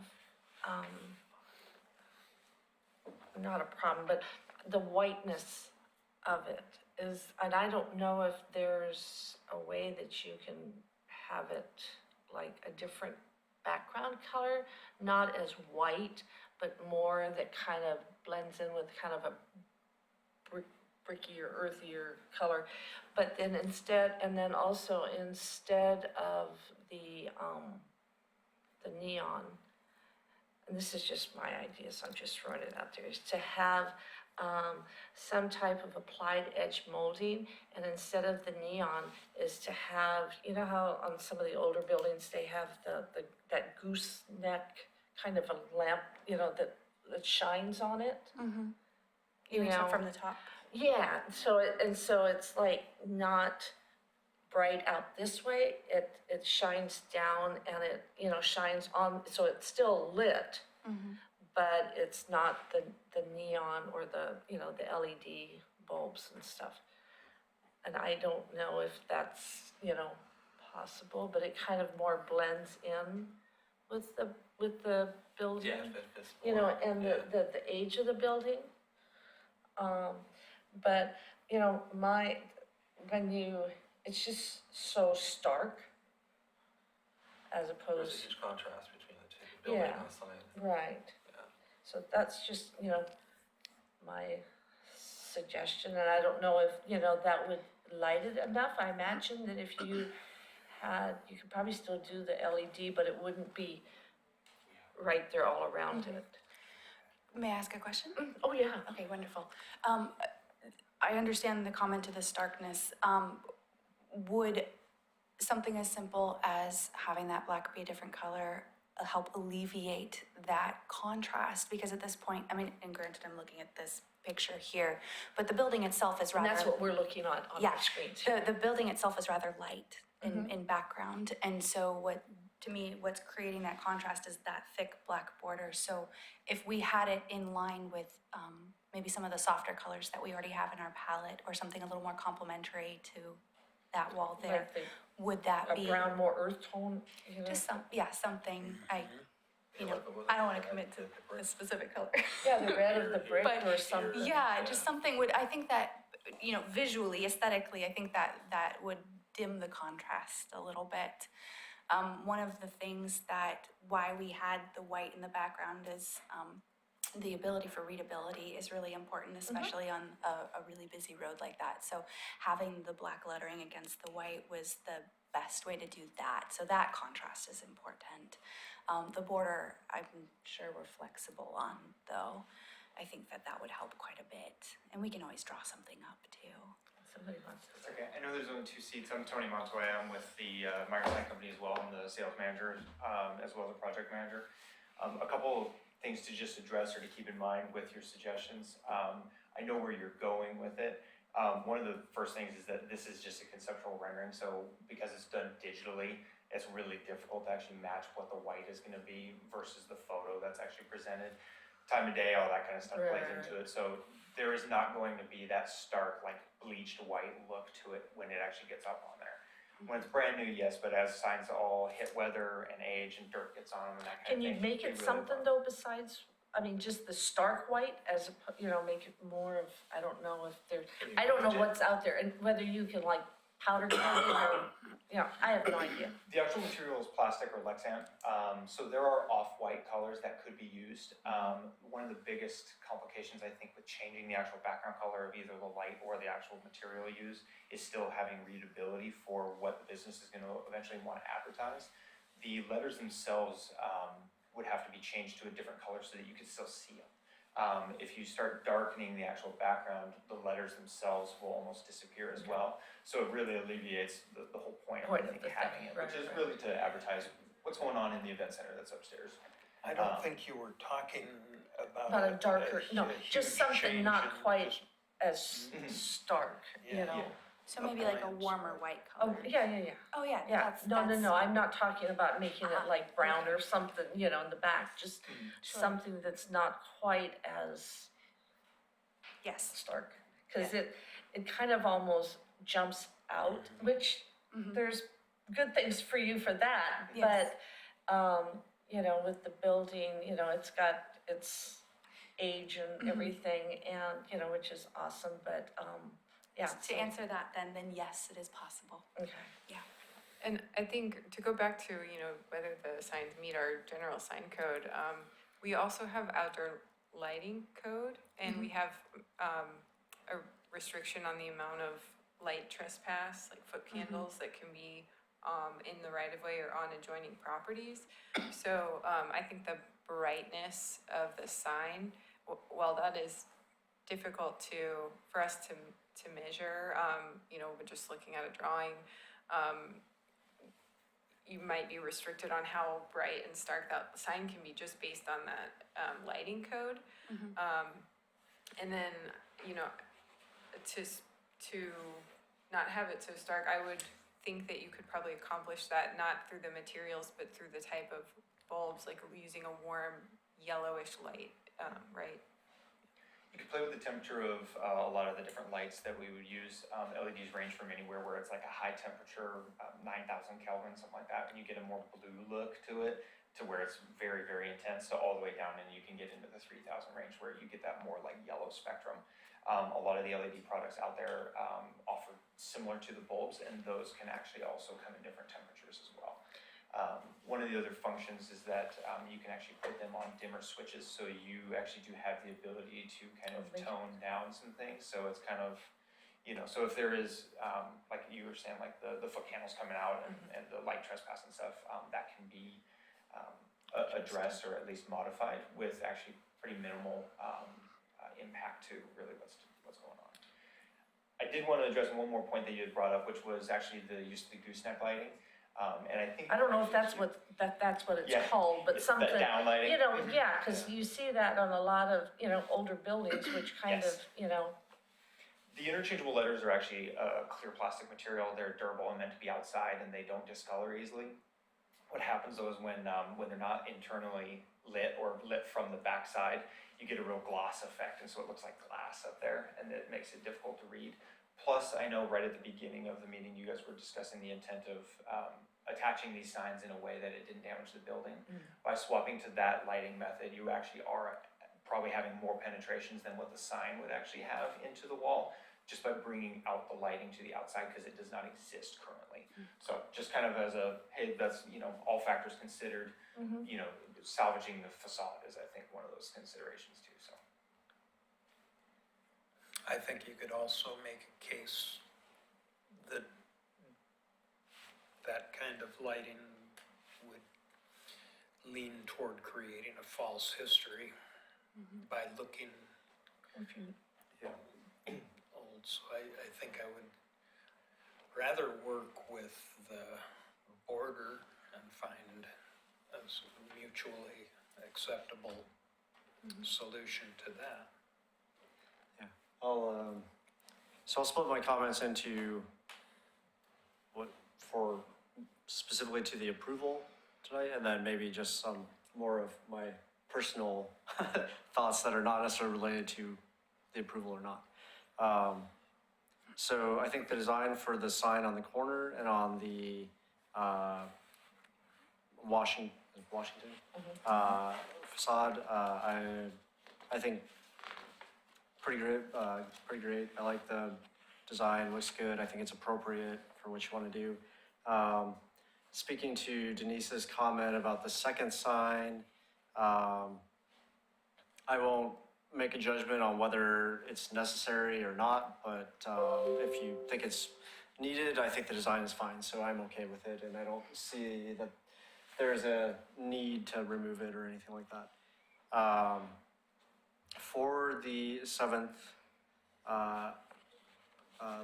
Speaker 7: not a problem, but the whiteness of it is, and I don't know if there's a way that you can have it like a different background color, not as white, but more that kind of blends in with kind of a brickier, earthier color. But then instead, and then also instead of the neon, and this is just my idea, so I'm just throwing it out there, is to have some type of applied edge molding, and instead of the neon, is to have, you know how on some of the older buildings, they have that gooseneck kind of a lamp, you know, that shines on it?
Speaker 5: You mean
Speaker 7: know?
Speaker 5: from the top?
Speaker 7: Yeah, so it's like not bright out this way, it shines down and it, you know, shines on, so it's still lit, but it's not the neon or the, you know, the LED bulbs and stuff. And I don't know if that's, you know, possible, but it kind of more blends in with the building. You know, and the age of the building. But, you know, it's just so stark as
Speaker 4: There's a
Speaker 7: opposed,
Speaker 4: huge contrast between the two, the building
Speaker 7: Yeah.
Speaker 4: and the sign.
Speaker 7: right.
Speaker 4: Yeah.
Speaker 7: So that's just, you know, my suggestion, and I don't know if, you know, that would light it enough. I imagine that if you had, you could probably still do the LED, but it wouldn't be right there all around it.
Speaker 5: May I ask a question?
Speaker 7: Oh, yeah.
Speaker 5: Okay, wonderful. I understand the comment to the starkness. Would something as simple as having that black be a different color help alleviate that contrast? Because at this point, I mean, and granted, I'm looking at this picture here, but the building itself is
Speaker 7: And
Speaker 5: rather.
Speaker 7: that's what we're looking on
Speaker 5: Yeah,
Speaker 7: our screens.
Speaker 5: the building itself is rather light in background, and so to me, what's creating that contrast is that thick black border. So if we had it in line with maybe some of the softer colors that we already have in our palette, or something a little more complementary to that wall there,
Speaker 7: Like the-
Speaker 5: would that
Speaker 7: a
Speaker 5: be
Speaker 7: brown, more earth tone, you know?
Speaker 5: just something you know,
Speaker 4: Like the-
Speaker 5: I don't want to commit to a specific color.
Speaker 7: Yeah, the red of the brick
Speaker 5: But,
Speaker 7: or something.
Speaker 5: Yeah, just something would, I think that, you know, visually, aesthetically, I think that would dim the contrast a little bit. One of the things that, why we had the white in the background is, the ability for readability is really important, especially on a really busy road like that. So having the black lettering against the white was the best way to do that. So that contrast is important. The border, I'm sure we're flexible on, though. I think that would help quite a bit. And we can always draw something up, too.
Speaker 7: Somebody wants to say.
Speaker 9: Okay, I know there's only 2 seats. I'm Tony Montoya. I'm with the Microsign company as well. I'm the sales manager, as well as a project manager. A couple things to just address or to keep in mind with your suggestions. I know where you're going with it. One of the first things is that this is just a conceptual rendering, so because it's done digitally, it's really difficult to actually match what the white is gonna be versus the photo that's actually presented. Time of day, all that kind of stuff plays
Speaker 7: Right.
Speaker 9: into it, so there is not going to be that stark, like bleached white look to it when it actually gets up on there. When it's brand new, yes, but as signs all hit weather and age and dirt gets on them and that kind
Speaker 7: Can
Speaker 9: of
Speaker 7: you
Speaker 9: thing.
Speaker 7: make
Speaker 9: they
Speaker 7: it
Speaker 9: really
Speaker 7: something
Speaker 9: look-
Speaker 7: though besides, I mean, just the stark white as, you know, make it more of, I don't know if there, I don't know what's out there and whether you can like powder coat it or, you know, I have no idea.
Speaker 9: The actual material is plastic or Lexan, so there are off-white colors that could be used. One of the biggest complications, I think, with changing the actual background color of either the light or the actual material used is still having readability for what the business is gonna eventually want to advertise. The letters themselves would have to be changed to a different color so that you could still see them. If you start darkening the actual background, the letters themselves will almost disappear as well. So it really alleviates the whole point of, I think,
Speaker 7: the
Speaker 9: having
Speaker 7: thing,
Speaker 9: it,
Speaker 7: right,
Speaker 9: which is
Speaker 7: right.
Speaker 9: really to advertise what's going on in the event center that's upstairs.
Speaker 1: I don't think you were talking about.
Speaker 7: Not a darker, no, just
Speaker 1: huge
Speaker 7: something
Speaker 1: change
Speaker 7: not
Speaker 1: in
Speaker 7: quite
Speaker 1: just-
Speaker 7: as
Speaker 9: Mhm.
Speaker 7: stark, you
Speaker 1: Yeah.
Speaker 7: know?
Speaker 9: Yeah.
Speaker 5: So maybe like a
Speaker 1: Appliance.
Speaker 5: warmer white
Speaker 7: Oh,
Speaker 5: color.
Speaker 7: yeah.
Speaker 5: Oh, yeah.
Speaker 7: Yeah,
Speaker 5: that's-
Speaker 7: no,
Speaker 5: that's-
Speaker 7: I'm not talking about making it
Speaker 5: Uh-huh.
Speaker 7: like brown or something, you know, in the back, just
Speaker 5: Sure.
Speaker 7: something that's not quite as
Speaker 5: Yes.
Speaker 7: stark. Cause it kind of almost jumps out, which
Speaker 5: Mhm.
Speaker 7: there's good things for you for that,
Speaker 5: Yes.
Speaker 7: but, you know, with the building, you know, it's got its age and everything and, you know, which is awesome, but, yeah.
Speaker 5: To answer that, then yes, it is possible.
Speaker 7: Okay.
Speaker 2: And I think to go back to, you know, whether the signs meet our general sign code, we also have outdoor lighting code, and we have, a restriction on the amount of light trespass, like foot candles that can be, in the right of way or on adjoining properties. So, I think the brightness of the sign, while that is difficult for us to measure, you know, we're just looking at a drawing, you might be restricted on how bright and stark that sign can be just based on that lighting code. And then, you know, to not have it so stark, I would think that you could probably accomplish that not through the materials, but through the type of bulbs, like using a warm yellowish light, right?
Speaker 9: You could play with the temperature of a lot of the different lights that we would use. LEDs range from anywhere where it's like a high temperature, 9,000 Kelvin, something like that, and you get a more blue look to it, to where it's very, very intense, to all the way down, and you can get into the 3,000 range where you get that more like yellow spectrum. A lot of the LED products out there offer similar to the bulbs, and those can actually also come in different temperatures as well. One of the other functions is that you can actually put them on dimmer switches, so you actually do have the ability to kind of tone down some things. So it's kind of, So if there is, like you were saying, like the foot candles coming out and the light trespass and stuff, that can be addressed or at least modified with actually pretty minimal impact to really what's going on. I did want to address one more point that you had brought up, which was actually the use of the gooseneck lighting. And I think.
Speaker 7: I don't know if that's what it's
Speaker 9: Yeah,
Speaker 7: called, but
Speaker 9: it's
Speaker 7: something,
Speaker 9: that down lighting.
Speaker 7: you know, yeah, cause you see that on a lot of, older buildings, which kind of,
Speaker 9: Yes. The interchangeable letters are actually a clear plastic material. They're durable and meant to be outside, and they don't discolor easily. What happens though is when they're not internally lit or lit from the backside, you get a real gloss effect, and so it looks like glass up there, and it makes it difficult to read. Plus, I know right at the beginning of the meeting, you guys were discussing the intent of attaching these signs in a way that it didn't damage the building. By swapping to that lighting method, you actually are probably having more penetrations than what the sign would actually have into the wall, just by bringing out the lighting to the outside, because it does not exist currently. So just kind of as a, hey, that's, all factors considered, salvaging the facade is, I think, one of those considerations too, so.
Speaker 1: I think you could also make a case that that kind of lighting would lean toward creating a false history by looking old. So I think I would rather work with the border and find a mutually acceptable solution to that.
Speaker 8: I'll split my comments into for specifically to the approval tonight, and then maybe just some more of my personal thoughts that are not necessarily related to the approval or not. So I think the design for the sign on the corner and on the Washington facade, I think pretty great. I like the design, looks good. I think it's appropriate for what you want to do. Speaking to Denise's comment about the second sign, I won't make a judgment on whether it's necessary or not, but if you think it's needed, I think the design is fine, so I'm okay with it, and I don't see that there's a need to remove it or anything like that. For the 7th,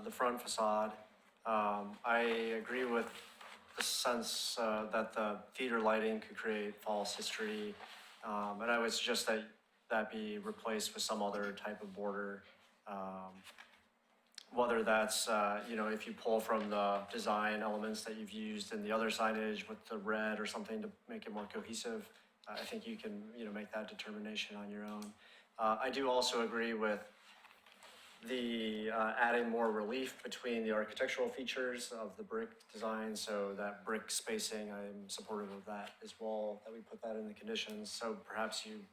Speaker 8: the front facade, I agree with the sense that the theater lighting could create false history, and I would suggest that that be replaced with some other type of border. Whether that's, if you pull from the design elements that you've used in the other signage with the red or something to make it more cohesive, I think you can, make that determination on your own. I do also agree with the adding more relief between the architectural features of the brick design, so that brick spacing, I'm supportive of that as well, that we put that in the conditions. So perhaps you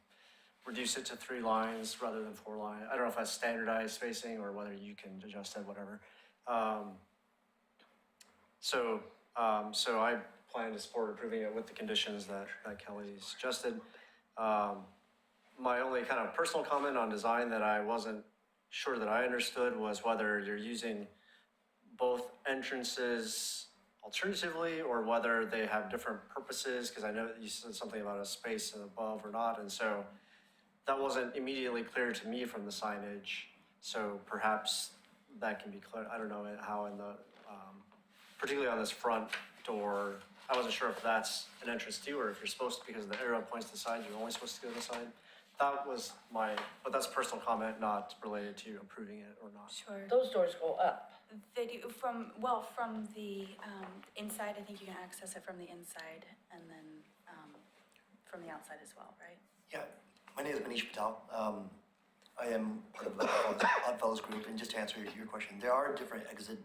Speaker 8: reduce it to 3 lines rather than 4 lines. I don't know if that's standardized spacing or whether you can adjust it, whatever. So I plan to support approving it with the conditions that Kelly suggested. My only kind of personal comment on design that I wasn't sure that I understood was whether you're using both entrances alternatively or whether they have different purposes, because I know that you said something about a space above or not, and so that wasn't immediately clear to me from the signage. So perhaps that can be clear. I don't know how in the, particularly on this front door, I wasn't sure if that's an entrance too, or if you're supposed to, because the arrow points to the side, you're only supposed to go to the side. That was but that's a personal comment, not related to approving it or not.
Speaker 5: Sure.
Speaker 7: those doors go up.
Speaker 5: They do from the inside, I think you can access it from the inside and then from the outside as well, right?
Speaker 10: Yeah, my name is Manish Patel. I am part of the Oddfellows group, and just to answer your question, there are different exit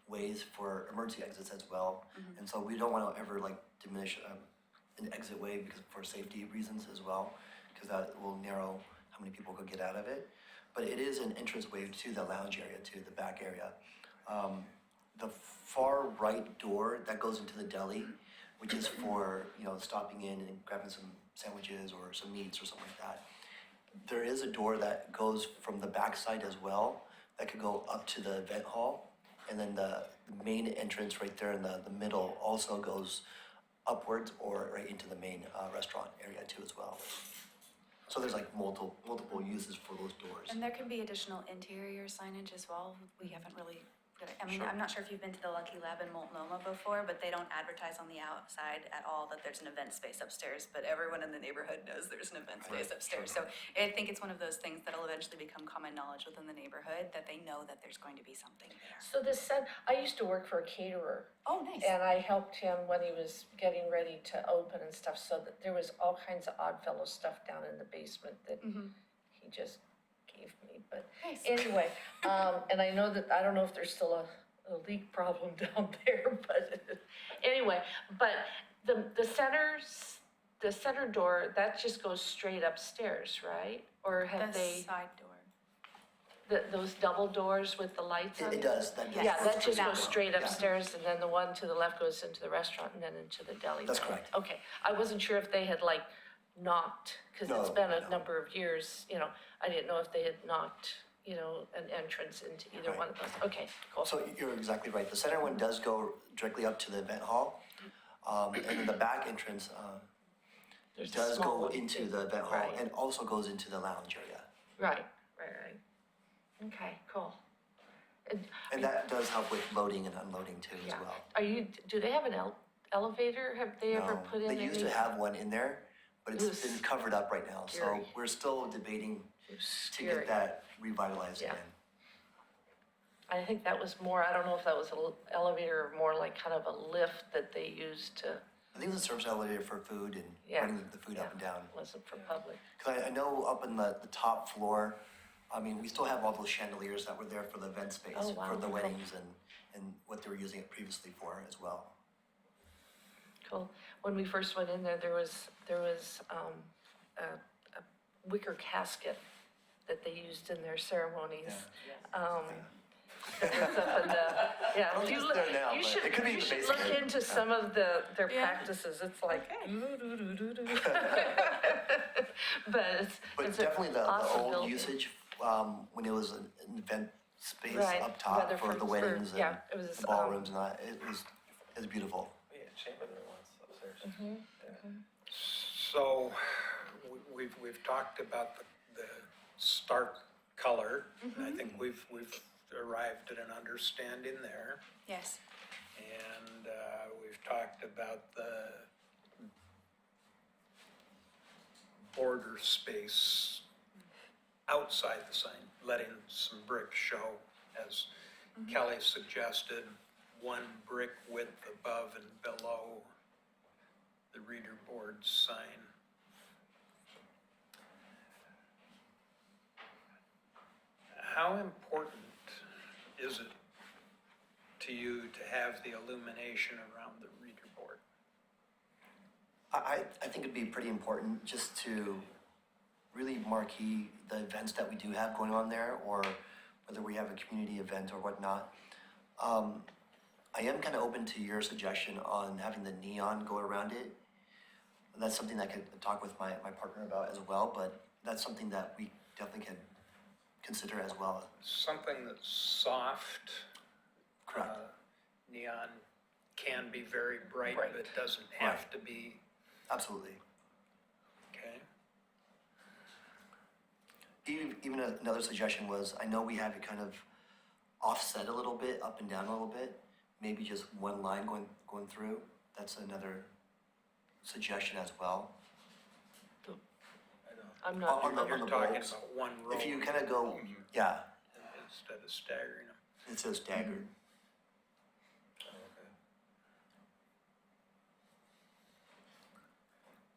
Speaker 10: ways for emergency exits as well, and so we don't want to ever diminish an exit way because for safety reasons as well, because that will narrow how many people could get out of it. But it is an entrance way to the lounge area, to the back area. The far right door that goes into the deli, which is for stopping in and grabbing some sandwiches or some meats or something like that. There is a door that goes from the back side as well that could go up to the event hall. And then the main entrance right there in the middle also goes upwards or right into the main restaurant area too as well. So there's like multiple uses for those doors.
Speaker 5: And there can be additional interior signage as well. We haven't really, I mean, I'm not sure if you've been to the Lucky Lab in Multnomah before, but they don't advertise on the outside at all that there's an event space upstairs, but everyone in the neighborhood knows there's an event space upstairs. So I think it's one of those things that'll eventually become common knowledge within the neighborhood, that they know that there's going to be something there.
Speaker 7: So I used to work for a caterer.
Speaker 5: Oh, nice.
Speaker 7: And I helped him when he was getting ready to open and stuff, so that there was all kinds of Oddfellow stuff down in the basement that he just gave me, but
Speaker 5: Nice.
Speaker 7: anyway, and I know that, I don't know if there's still a leak problem down there, but anyway, but the center door, that just goes straight upstairs, right? Or have
Speaker 5: The
Speaker 7: they,
Speaker 5: side door.
Speaker 7: those double doors with the lights on?
Speaker 10: It does, that
Speaker 5: Yes.
Speaker 7: Yeah, that just
Speaker 5: That
Speaker 7: goes
Speaker 5: one.
Speaker 7: straight
Speaker 10: Yeah.
Speaker 7: upstairs, and then the one to the left goes into the restaurant and then into the deli.
Speaker 10: That's
Speaker 7: there.
Speaker 10: correct.
Speaker 7: Okay, I wasn't sure if they had like knocked, because it's
Speaker 10: No,
Speaker 7: been a
Speaker 10: no.
Speaker 7: number of years, I didn't know if they had knocked, an entrance into either
Speaker 10: Right.
Speaker 7: one of those. Okay, cool.
Speaker 10: So you're exactly right. The center one does go directly up to the event hall. And then the back entrance
Speaker 7: There's a
Speaker 10: does
Speaker 7: small
Speaker 10: go
Speaker 7: one,
Speaker 10: into
Speaker 7: too.
Speaker 10: the event hall
Speaker 7: Right.
Speaker 10: and also goes into the lounge area.
Speaker 7: Right. Okay, cool.
Speaker 10: And that does help with loading and unloading too as
Speaker 7: Yeah.
Speaker 10: well.
Speaker 7: Do they have an elevator? Have they ever
Speaker 10: No,
Speaker 7: put in
Speaker 10: they
Speaker 7: any?
Speaker 10: used to have one in there, but
Speaker 7: It
Speaker 10: it's
Speaker 7: was
Speaker 10: been covered up right now. So
Speaker 7: scary.
Speaker 10: we're still debating
Speaker 7: It was
Speaker 10: to
Speaker 7: scary.
Speaker 10: get that revitalized
Speaker 7: Yeah.
Speaker 10: again.
Speaker 7: I think that was more, I don't know if that was an elevator or more like kind of a lift that they used to,
Speaker 10: I think it was a service elevator for food and
Speaker 7: Yeah.
Speaker 10: running the food up and down.
Speaker 7: wasn't for public.
Speaker 10: Because I know up in the top floor, I mean, we still have all those chandeliers that were there for the event space,
Speaker 7: Oh, wow,
Speaker 10: for the
Speaker 7: cool.
Speaker 10: weddings and what they were using it previously for as well.
Speaker 7: Cool. When we first went in there, there was a wicker casket that they used in their ceremonies. That was up in the, yeah.
Speaker 10: I don't
Speaker 7: if you
Speaker 10: think it's
Speaker 7: look-
Speaker 10: there now,
Speaker 7: you
Speaker 10: but
Speaker 7: should-
Speaker 10: it could be
Speaker 7: You
Speaker 10: in the
Speaker 7: should look
Speaker 10: basement.
Speaker 7: into some of their
Speaker 5: Yeah.
Speaker 7: practices, it's like.
Speaker 5: Okay.
Speaker 7: doo-doo-doo-doo-doo. But it's
Speaker 10: But
Speaker 7: an
Speaker 10: definitely the
Speaker 7: awesome
Speaker 10: old
Speaker 7: building.
Speaker 10: usage, when it was an event space
Speaker 7: Right,
Speaker 10: up top for
Speaker 7: Rutherford,
Speaker 10: the weddings and
Speaker 7: yeah, it was,
Speaker 10: the ballrooms and that, it was beautiful.
Speaker 4: We had a chamber there once upstairs.
Speaker 1: So we've talked about the stark color. And I think we've arrived at an understanding there.
Speaker 5: Yes.
Speaker 1: And we've talked about the border space outside the sign, letting some brick show, as Kelly suggested, one brick width above and below the reader board sign. How important is it to you to have the illumination around the reader board?
Speaker 10: I think it'd be pretty important just to really marquee the events that we do have going on there, or whether we have a community event or whatnot. I am kind of open to your suggestion on having the neon go around it. And that's something that I could talk with my partner about as well, but that's something that we definitely can consider as well.
Speaker 1: Something that's soft.
Speaker 10: Correct.
Speaker 1: Neon can be very bright,
Speaker 7: Bright.
Speaker 1: but doesn't have to be,
Speaker 10: Absolutely.
Speaker 1: okay?
Speaker 10: Even another suggestion was, I know we have it kind of offset a little bit, up and down a little bit, maybe just one line going through. That's another suggestion as well.
Speaker 7: I'm not,
Speaker 10: On the
Speaker 1: You're talking
Speaker 10: bulbs.
Speaker 1: about one row.
Speaker 10: If you kind of go, yeah,
Speaker 1: Instead of staggering them.
Speaker 10: it's so staggered.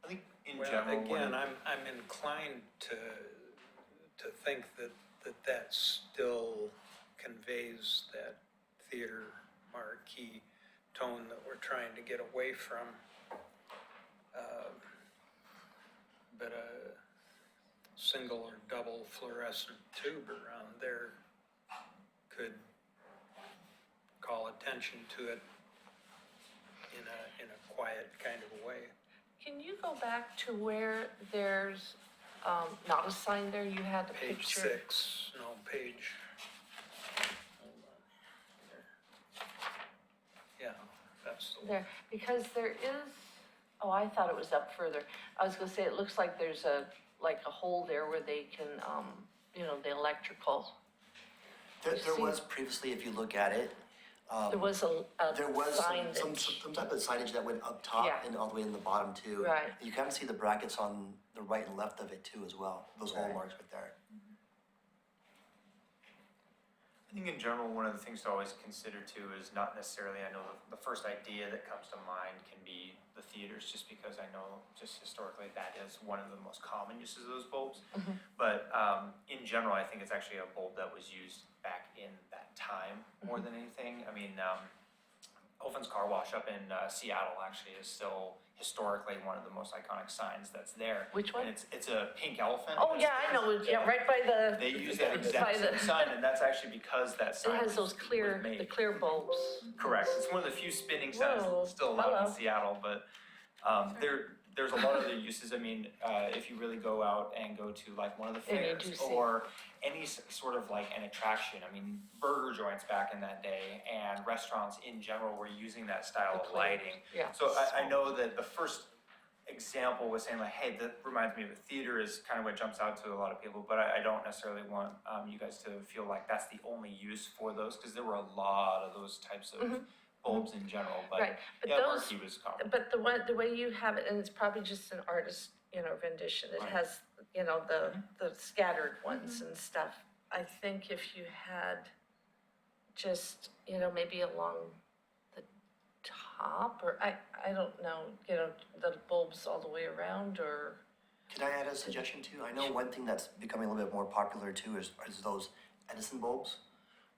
Speaker 9: I think in
Speaker 1: Well,
Speaker 9: general,
Speaker 1: again, I'm inclined to think that still conveys that theater marquee tone that we're trying to get away from. But a single or double fluorescent tube around there could call attention to it in a quiet kind of a way.
Speaker 7: can you go back to where there's, not a sign there, you had a
Speaker 1: Page
Speaker 7: picture?
Speaker 1: 6, no, page
Speaker 7: there, because there is, oh, I thought it was up further. I was gonna say, it looks like there's like a hole there where they can, the electrical.
Speaker 10: There
Speaker 7: see-
Speaker 10: was previously, if you look at it,
Speaker 7: There was a
Speaker 10: there was
Speaker 7: sign
Speaker 10: some type of signage that went up top
Speaker 7: Yeah.
Speaker 10: and all the way in the bottom too.
Speaker 7: Right.
Speaker 10: You kind of see the brackets on the right and left of it too as well, those hole
Speaker 7: Right.
Speaker 10: marks right there.
Speaker 9: I think in general, one of the things to always consider too is not necessarily, I know the first idea that comes to mind can be the theaters, just because I know just historically that is one of the most common uses of those bulbs. But in general, I think it's actually a bulb that was used back in that time more than anything. I mean, Elfin's Car Wash up in Seattle actually is still historically one of the most iconic signs that's there.
Speaker 7: Which one?
Speaker 9: And it's a pink elephant.
Speaker 7: Oh, yeah, I know, yeah, right by the.
Speaker 9: They use that
Speaker 7: by
Speaker 9: exact
Speaker 7: the-
Speaker 9: same sign, and that's actually because that
Speaker 7: It
Speaker 9: sign
Speaker 7: has
Speaker 9: was
Speaker 7: those clear,
Speaker 9: was made.
Speaker 7: the clear bulbs.
Speaker 9: Correct, it's one of the few spinning signs
Speaker 7: Whoa,
Speaker 9: still allowed
Speaker 7: hello.
Speaker 9: in Seattle, but there's a lot of other uses. I mean, if you really go out and go to like one of the
Speaker 7: And you
Speaker 9: fairs
Speaker 7: do see-
Speaker 9: or any sort of like an attraction, I mean, burger joints back in that day and restaurants in general were using that style
Speaker 7: The
Speaker 9: of
Speaker 7: clear,
Speaker 9: lighting.
Speaker 7: yeah.
Speaker 9: So I know that the first example was saying like, hey, that reminds me of a theater is kind of what jumps out to a lot of people, but I don't necessarily want you guys to feel like that's the only use for those, because there were a lot of those types of bulbs in general, but
Speaker 7: Right, but
Speaker 9: yeah,
Speaker 7: those,
Speaker 9: marquee was common.
Speaker 7: but the way you have it, and it's probably just an artist, rendition, it
Speaker 10: Right.
Speaker 7: has, the scattered ones and stuff. I think if you had just, maybe along the top, or I don't know, the bulbs all the way around, or,
Speaker 10: Can I add a suggestion too? I know one thing that's becoming a little bit more popular too is those Edison bulbs.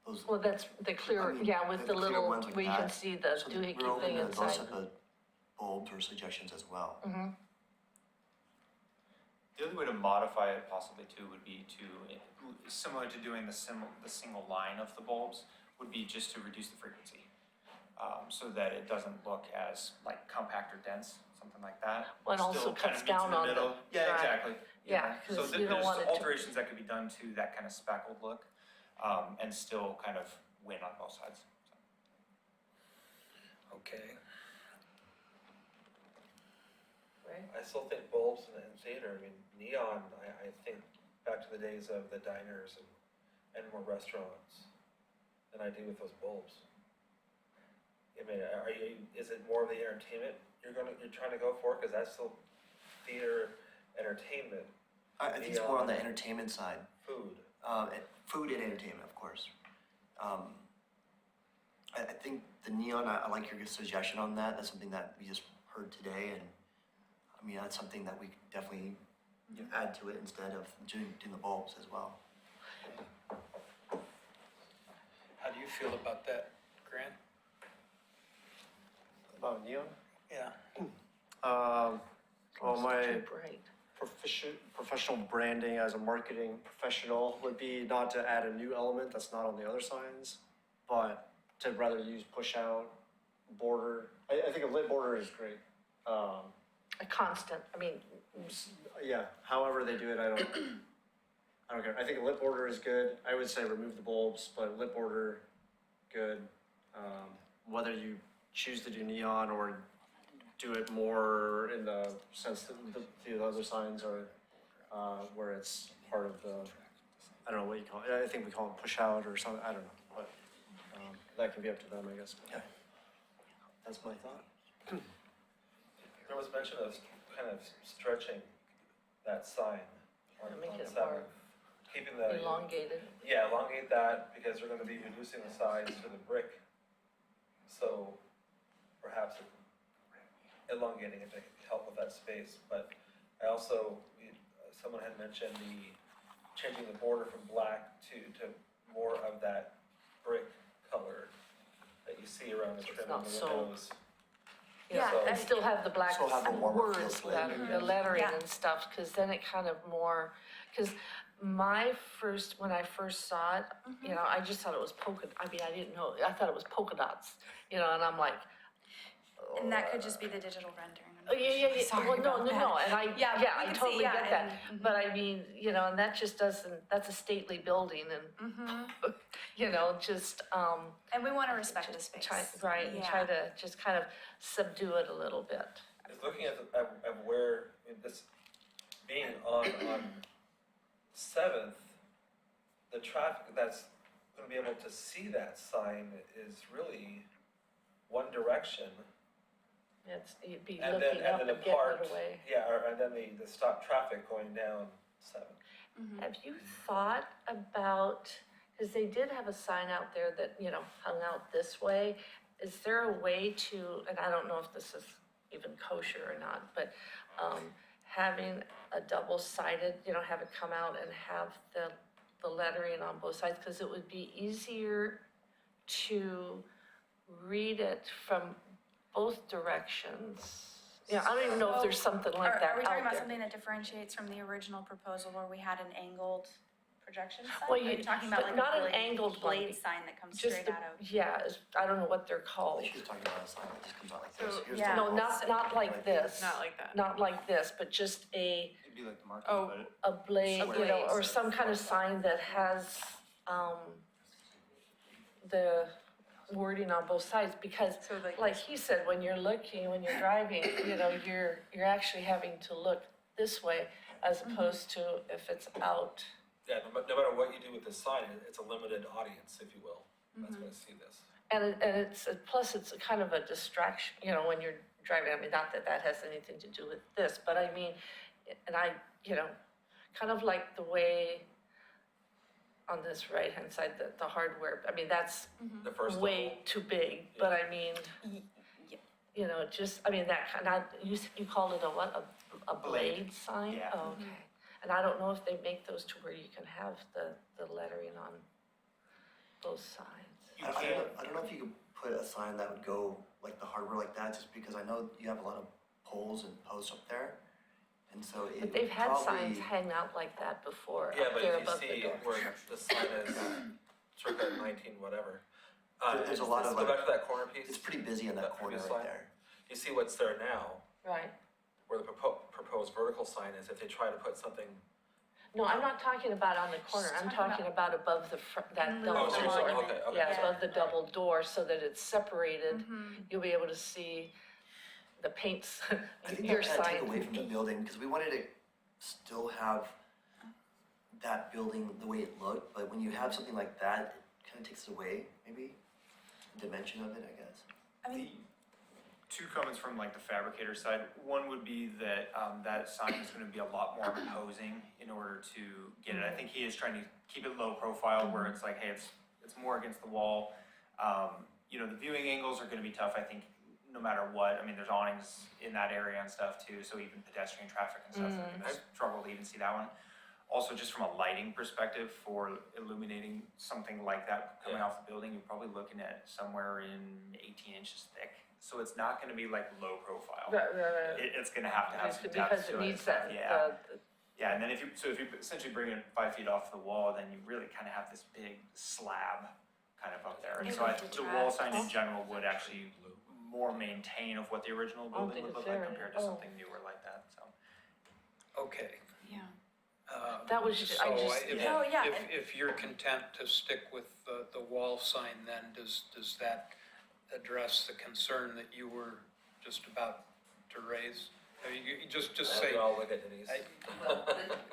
Speaker 10: Those,
Speaker 7: well, that's the clear,
Speaker 10: I mean,
Speaker 7: yeah, with
Speaker 10: the
Speaker 7: the
Speaker 10: clear
Speaker 7: little,
Speaker 10: ones like
Speaker 7: where you can
Speaker 10: that.
Speaker 7: see the
Speaker 10: so
Speaker 7: doohickey
Speaker 10: we're open
Speaker 7: thing
Speaker 10: to those
Speaker 7: inside.
Speaker 10: type of bulbs or suggestions as well.
Speaker 9: The other way to modify it possibly too would be to, similar to doing the single line of the bulbs, would be just to reduce the frequency. So that it doesn't look as like compact or dense, something like that.
Speaker 7: Well, and also
Speaker 9: Still kind
Speaker 7: cuts
Speaker 9: of meets in
Speaker 7: down
Speaker 9: the
Speaker 7: on the-
Speaker 9: middle. Yeah,
Speaker 7: right.
Speaker 9: exactly.
Speaker 7: Yeah,
Speaker 9: So
Speaker 7: 'cause you don't
Speaker 9: there's
Speaker 7: want it to-
Speaker 9: alterations that could be done to that kind of speckled look, and still kind of win on both sides.
Speaker 1: Okay.
Speaker 7: Right.
Speaker 4: I still think bulbs in theater, I mean, neon, I think back to the days of the diners and more restaurants than I do with those bulbs. I mean, is it more of the entertainment you're trying to go for? Cause that's still theater, entertainment,
Speaker 10: I think it's more on the entertainment side.
Speaker 4: food.
Speaker 10: Food and entertainment, of course. I think the neon, I like your suggestion on that. That's something that we just heard today, and I mean, that's something that we could definitely add to it instead of doing the bulbs as well.
Speaker 1: How do you feel about that, Grant?
Speaker 8: About neon?
Speaker 1: Yeah.
Speaker 8: Well, my
Speaker 7: Too bright.
Speaker 8: professional branding as a marketing professional would be not to add a new element that's not on the other signs, but to rather use push out, border. I think a lit border is great.
Speaker 7: A constant,
Speaker 8: Yeah, however they do it, I don't care. I think a lit border is good. I would say remove the bulbs, but lit border, good. Whether you choose to do neon or do it more in the sense that the other signs are, where it's part of the, I don't know what you call it. I think we call it push out or something, I don't know, but, that can be up to them, I guess.
Speaker 10: Yeah.
Speaker 8: That's my thought.
Speaker 4: There was mention of kind of stretching that sign on
Speaker 7: Make it
Speaker 4: 7.
Speaker 7: more
Speaker 4: Keeping the.
Speaker 7: elongated.
Speaker 4: Yeah, elongate that because they're gonna be reducing the size to the brick. So perhaps elongating it to help with that space, but I also, someone had mentioned changing the border from black to more of that brick color that you see around the
Speaker 7: So it's
Speaker 4: trim on
Speaker 7: not
Speaker 4: the
Speaker 7: so-
Speaker 4: windows.
Speaker 7: Yeah,
Speaker 4: So-
Speaker 7: and still have the black
Speaker 10: Still have the warmer feel
Speaker 7: words,
Speaker 10: to it.
Speaker 7: the lettering
Speaker 5: Yeah.
Speaker 7: and stuff, cause then it kind of more, cause when I first saw it, I just thought it was I didn't know, I thought it was polka dots, and I'm like,
Speaker 5: And that could just be the digital rendering.
Speaker 7: Oh, yeah,
Speaker 5: Sorry
Speaker 7: well, no,
Speaker 5: about
Speaker 7: no,
Speaker 5: that.
Speaker 7: no, and
Speaker 5: Yeah,
Speaker 7: yeah,
Speaker 5: we
Speaker 7: I
Speaker 5: can see,
Speaker 7: totally
Speaker 5: yeah,
Speaker 7: get that.
Speaker 5: and-
Speaker 7: But I mean, you know, and that just doesn't, that's a stately building and, you know, just,
Speaker 5: And we want to respect the
Speaker 7: just
Speaker 5: space.
Speaker 7: try, right, and try
Speaker 5: Yeah.
Speaker 7: to just kind of subdue it a little bit.
Speaker 4: Is looking at, at where, I mean, this, being on Seventh, the traffic that's gonna be able to see that sign is really one direction.
Speaker 7: It's, you'd be
Speaker 4: And
Speaker 7: looking
Speaker 4: then,
Speaker 7: up
Speaker 4: and
Speaker 7: and
Speaker 4: then
Speaker 7: getting
Speaker 4: apart,
Speaker 7: it away.
Speaker 4: yeah, and then the stop traffic going down Seventh.
Speaker 7: Have you thought about, because they did have a sign out there that, you know, hung out this way. Is there a way to, and I don't know if this is even kosher or not, but having a double-sided, you know, have it come out and have the lettering on both sides, because it would be easier to read it from both directions. Yeah, I don't even know if there's something like that
Speaker 5: Are we talking
Speaker 7: out
Speaker 5: about
Speaker 7: there.
Speaker 5: something that differentiates from the original proposal where we had an angled projection sign?
Speaker 7: Well,
Speaker 5: Are you talking about
Speaker 7: but
Speaker 5: like
Speaker 7: not
Speaker 5: a
Speaker 7: an angled
Speaker 5: blade
Speaker 7: one,
Speaker 5: sign that comes
Speaker 7: Just
Speaker 5: straight
Speaker 7: the,
Speaker 5: out of?
Speaker 7: yeah, I don't know what they're
Speaker 10: I
Speaker 7: called.
Speaker 10: think she was talking about a sign that just comes out like this.
Speaker 2: So-
Speaker 10: Here's
Speaker 5: Yeah.
Speaker 10: the
Speaker 7: No,
Speaker 10: wall.
Speaker 7: not like this.
Speaker 2: Not like that.
Speaker 7: Not like this, but just
Speaker 8: It'd be like the market,
Speaker 2: Oh.
Speaker 8: but
Speaker 7: a blade,
Speaker 2: A
Speaker 7: you know,
Speaker 2: blade.
Speaker 7: or some kind of sign that has, the wording on both sides, because
Speaker 2: So
Speaker 7: like he said, when you're looking, when you're driving, you know, you're actually having to look this way as opposed to if it's out.
Speaker 4: Yeah, no matter what you do with this sign, it's a limited audience, if you will, that's gonna see this.
Speaker 7: And it's, plus it's a kind of a distraction, you know, when you're driving, I mean, not that that has anything to do with this, but I mean, and I, you know, kind of like the way on this right-hand side, the hardware, I mean, that's
Speaker 4: The first
Speaker 7: way
Speaker 4: level,
Speaker 7: too big, but I mean, you know, just, I mean, that kind of, you called it a what, a blade sign?
Speaker 9: Yeah.
Speaker 7: Oh, okay. And I don't know if they make those to where you can have the lettering on both sides.
Speaker 9: You
Speaker 10: I
Speaker 9: can,
Speaker 10: don't know if you could put a sign that would go like the hardware like that, just because I know you have a lot of poles and posts up there. And so it
Speaker 7: But they've had signs
Speaker 10: probably,
Speaker 7: hang out like that before,
Speaker 4: yeah,
Speaker 7: up
Speaker 4: but
Speaker 7: there
Speaker 4: if
Speaker 7: above
Speaker 4: you
Speaker 7: the
Speaker 4: see
Speaker 7: door.
Speaker 4: where the sign is circa 19 whatever.
Speaker 10: There's a lot of,
Speaker 4: Go
Speaker 10: like-
Speaker 4: back to that corner piece.
Speaker 10: it's pretty busy in that corner
Speaker 4: previous
Speaker 10: right
Speaker 4: slide.
Speaker 10: there.
Speaker 4: You see what's there now,
Speaker 7: Right.
Speaker 4: where the proposed vertical sign is, if they try to put something,
Speaker 7: No, I'm not talking about on the corner, I'm talking about above the that double
Speaker 4: oh, seriously,
Speaker 7: door.
Speaker 4: okay, okay.
Speaker 7: Yeah, above the double door, so that it's separated,
Speaker 5: Mm-hmm.
Speaker 7: you'll be able to see the paints,
Speaker 10: I think
Speaker 7: your
Speaker 10: that kind
Speaker 7: sign.
Speaker 10: of take away from the building, because we wanted to still have that building the way it looked, but when you have something like that, it kind of takes it away, maybe, the dimension of it, I guess.
Speaker 5: I mean,
Speaker 9: the two comments from like the fabricator side. One would be that, that sign is gonna be a lot more imposing in order to get it. I think he is trying to keep it low profile where it's like, hey, it's more against the wall. You know, the viewing angles are gonna be tough, I think, no matter what. I mean, there's awnings in that area and stuff too, so even pedestrian traffic and stuff, they're gonna struggle to even see that one. Also, just from a lighting perspective for illuminating something like that coming
Speaker 4: Yeah.
Speaker 9: off the building, you're probably looking at somewhere in 18 inches thick. So it's not gonna be like low profile.
Speaker 7: Right.
Speaker 9: It's gonna have to have some depth
Speaker 7: Because
Speaker 9: to
Speaker 7: it
Speaker 9: it.
Speaker 7: needs that,
Speaker 9: Yeah, yeah, and then if you essentially bring it 5 feet off the wall, then you really kind of have this big slab kind of up there. And
Speaker 5: It
Speaker 9: so
Speaker 5: would
Speaker 9: the wall
Speaker 5: detract.
Speaker 9: sign in general would actually more maintain of what the original
Speaker 7: don't
Speaker 9: building
Speaker 7: think
Speaker 9: would
Speaker 7: it's
Speaker 9: look like
Speaker 7: there.
Speaker 9: compared to
Speaker 7: Oh.
Speaker 9: something newer like that, so.
Speaker 1: Okay.
Speaker 5: yeah.
Speaker 7: That was just- I
Speaker 1: So
Speaker 7: just-
Speaker 1: if-
Speaker 5: No, yeah,
Speaker 1: If you're content to stick with the wall sign, then does that address the concern that you were just about to raise? I mean, you just say.
Speaker 4: we all look at Denise.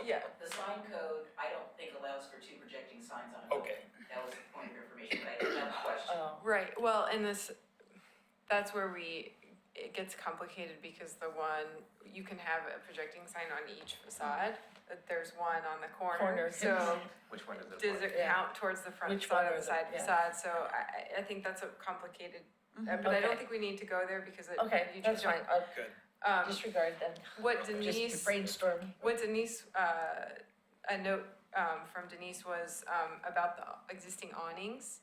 Speaker 6: Yeah, the sign code, I don't think allows for two projecting signs on a building.
Speaker 1: Okay.
Speaker 6: That was the point of information, but I did have a question.
Speaker 7: Oh,
Speaker 2: Right, well, and that's where it gets complicated because you can have a projecting sign on each facade, but there's one on the corner,
Speaker 7: Corner.
Speaker 2: so
Speaker 9: Which one does it?
Speaker 2: does it
Speaker 7: Yeah.
Speaker 2: count towards the front
Speaker 7: Which
Speaker 2: facade
Speaker 7: one
Speaker 2: or the
Speaker 7: is it?
Speaker 2: side
Speaker 7: Yeah.
Speaker 2: facade? So I think that's a complicated, but I
Speaker 7: Okay.
Speaker 2: don't think we need to go there because you
Speaker 7: okay, that's
Speaker 2: don't.
Speaker 7: fine, I'll
Speaker 2: Um,
Speaker 7: disregard then,
Speaker 2: what Denise.
Speaker 7: just brainstorm.
Speaker 2: What Denise, a note from Denise was about the existing awnings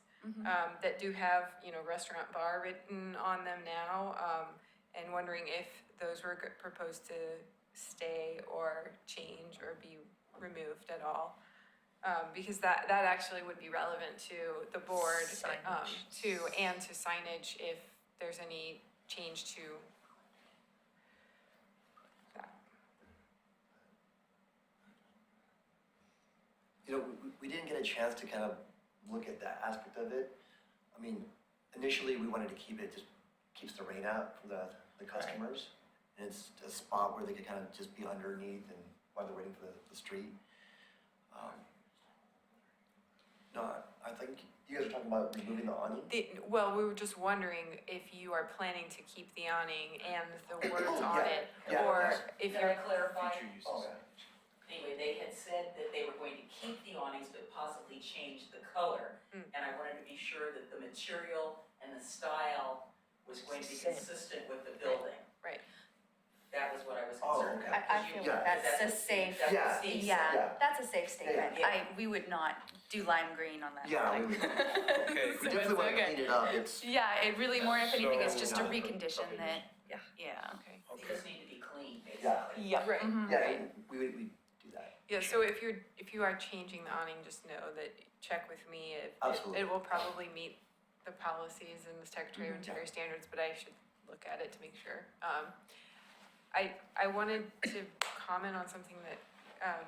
Speaker 2: that do have, you know, restaurant bar written on them now, and wondering if those were proposed to stay or change or be removed at all. Because that actually would be relevant to the board,
Speaker 7: Signage.
Speaker 2: and to signage if there's any change to that.
Speaker 10: You know, we didn't get a chance to kind of look at that aspect of it. I mean, initially, we wanted to keep it, just keeps the rain out for the customers. And it's a spot where they could kind of just be underneath and while they're waiting for the street. No, I think you guys are talking about removing the awning?
Speaker 2: Well, we were just wondering if you are planning to keep the awning and the words on it,
Speaker 10: yeah,
Speaker 2: or
Speaker 10: yes.
Speaker 2: if
Speaker 6: Can
Speaker 2: you're,
Speaker 6: I clarify?
Speaker 9: Future uses.
Speaker 10: Oh,
Speaker 6: Anyway, they had said that they were going to keep the awnings but possibly change the color.
Speaker 2: Mm.
Speaker 6: And I wanted to be sure that the material and the style was going to be
Speaker 7: Same.
Speaker 6: consistent with the building.
Speaker 2: Right.
Speaker 6: that was what I was
Speaker 10: Oh,
Speaker 6: concerned
Speaker 10: okay.
Speaker 6: about.
Speaker 5: I
Speaker 6: because you-
Speaker 5: feel like
Speaker 10: Yeah.
Speaker 5: that's a
Speaker 6: what-
Speaker 5: safe,
Speaker 6: that's what
Speaker 10: Yeah.
Speaker 6: Steve said.
Speaker 5: yeah,
Speaker 10: Yeah.
Speaker 5: that's a safe statement.
Speaker 6: Yeah.
Speaker 5: We would not do lime green on that
Speaker 10: Yeah,
Speaker 5: building.
Speaker 10: we
Speaker 1: Okay.
Speaker 10: We definitely want to clean it up, it's,
Speaker 5: Yeah, it really, more if anything, it's just a
Speaker 10: So-
Speaker 5: recondition that,
Speaker 7: Yeah.
Speaker 5: yeah.
Speaker 2: Okay.
Speaker 6: They
Speaker 1: Okay.
Speaker 6: just need to be clean,
Speaker 10: Yeah.
Speaker 6: basically.
Speaker 5: Yep.
Speaker 2: Right.
Speaker 5: Mhm.
Speaker 10: yeah, we do that.
Speaker 2: Yeah, so if you are changing the awning, just know that, check with me,
Speaker 10: Absolutely.
Speaker 2: it will probably meet the policies and the Secretary of
Speaker 10: Mhm.
Speaker 2: Interior standards, but I should look at it to make sure. I wanted to comment on something that,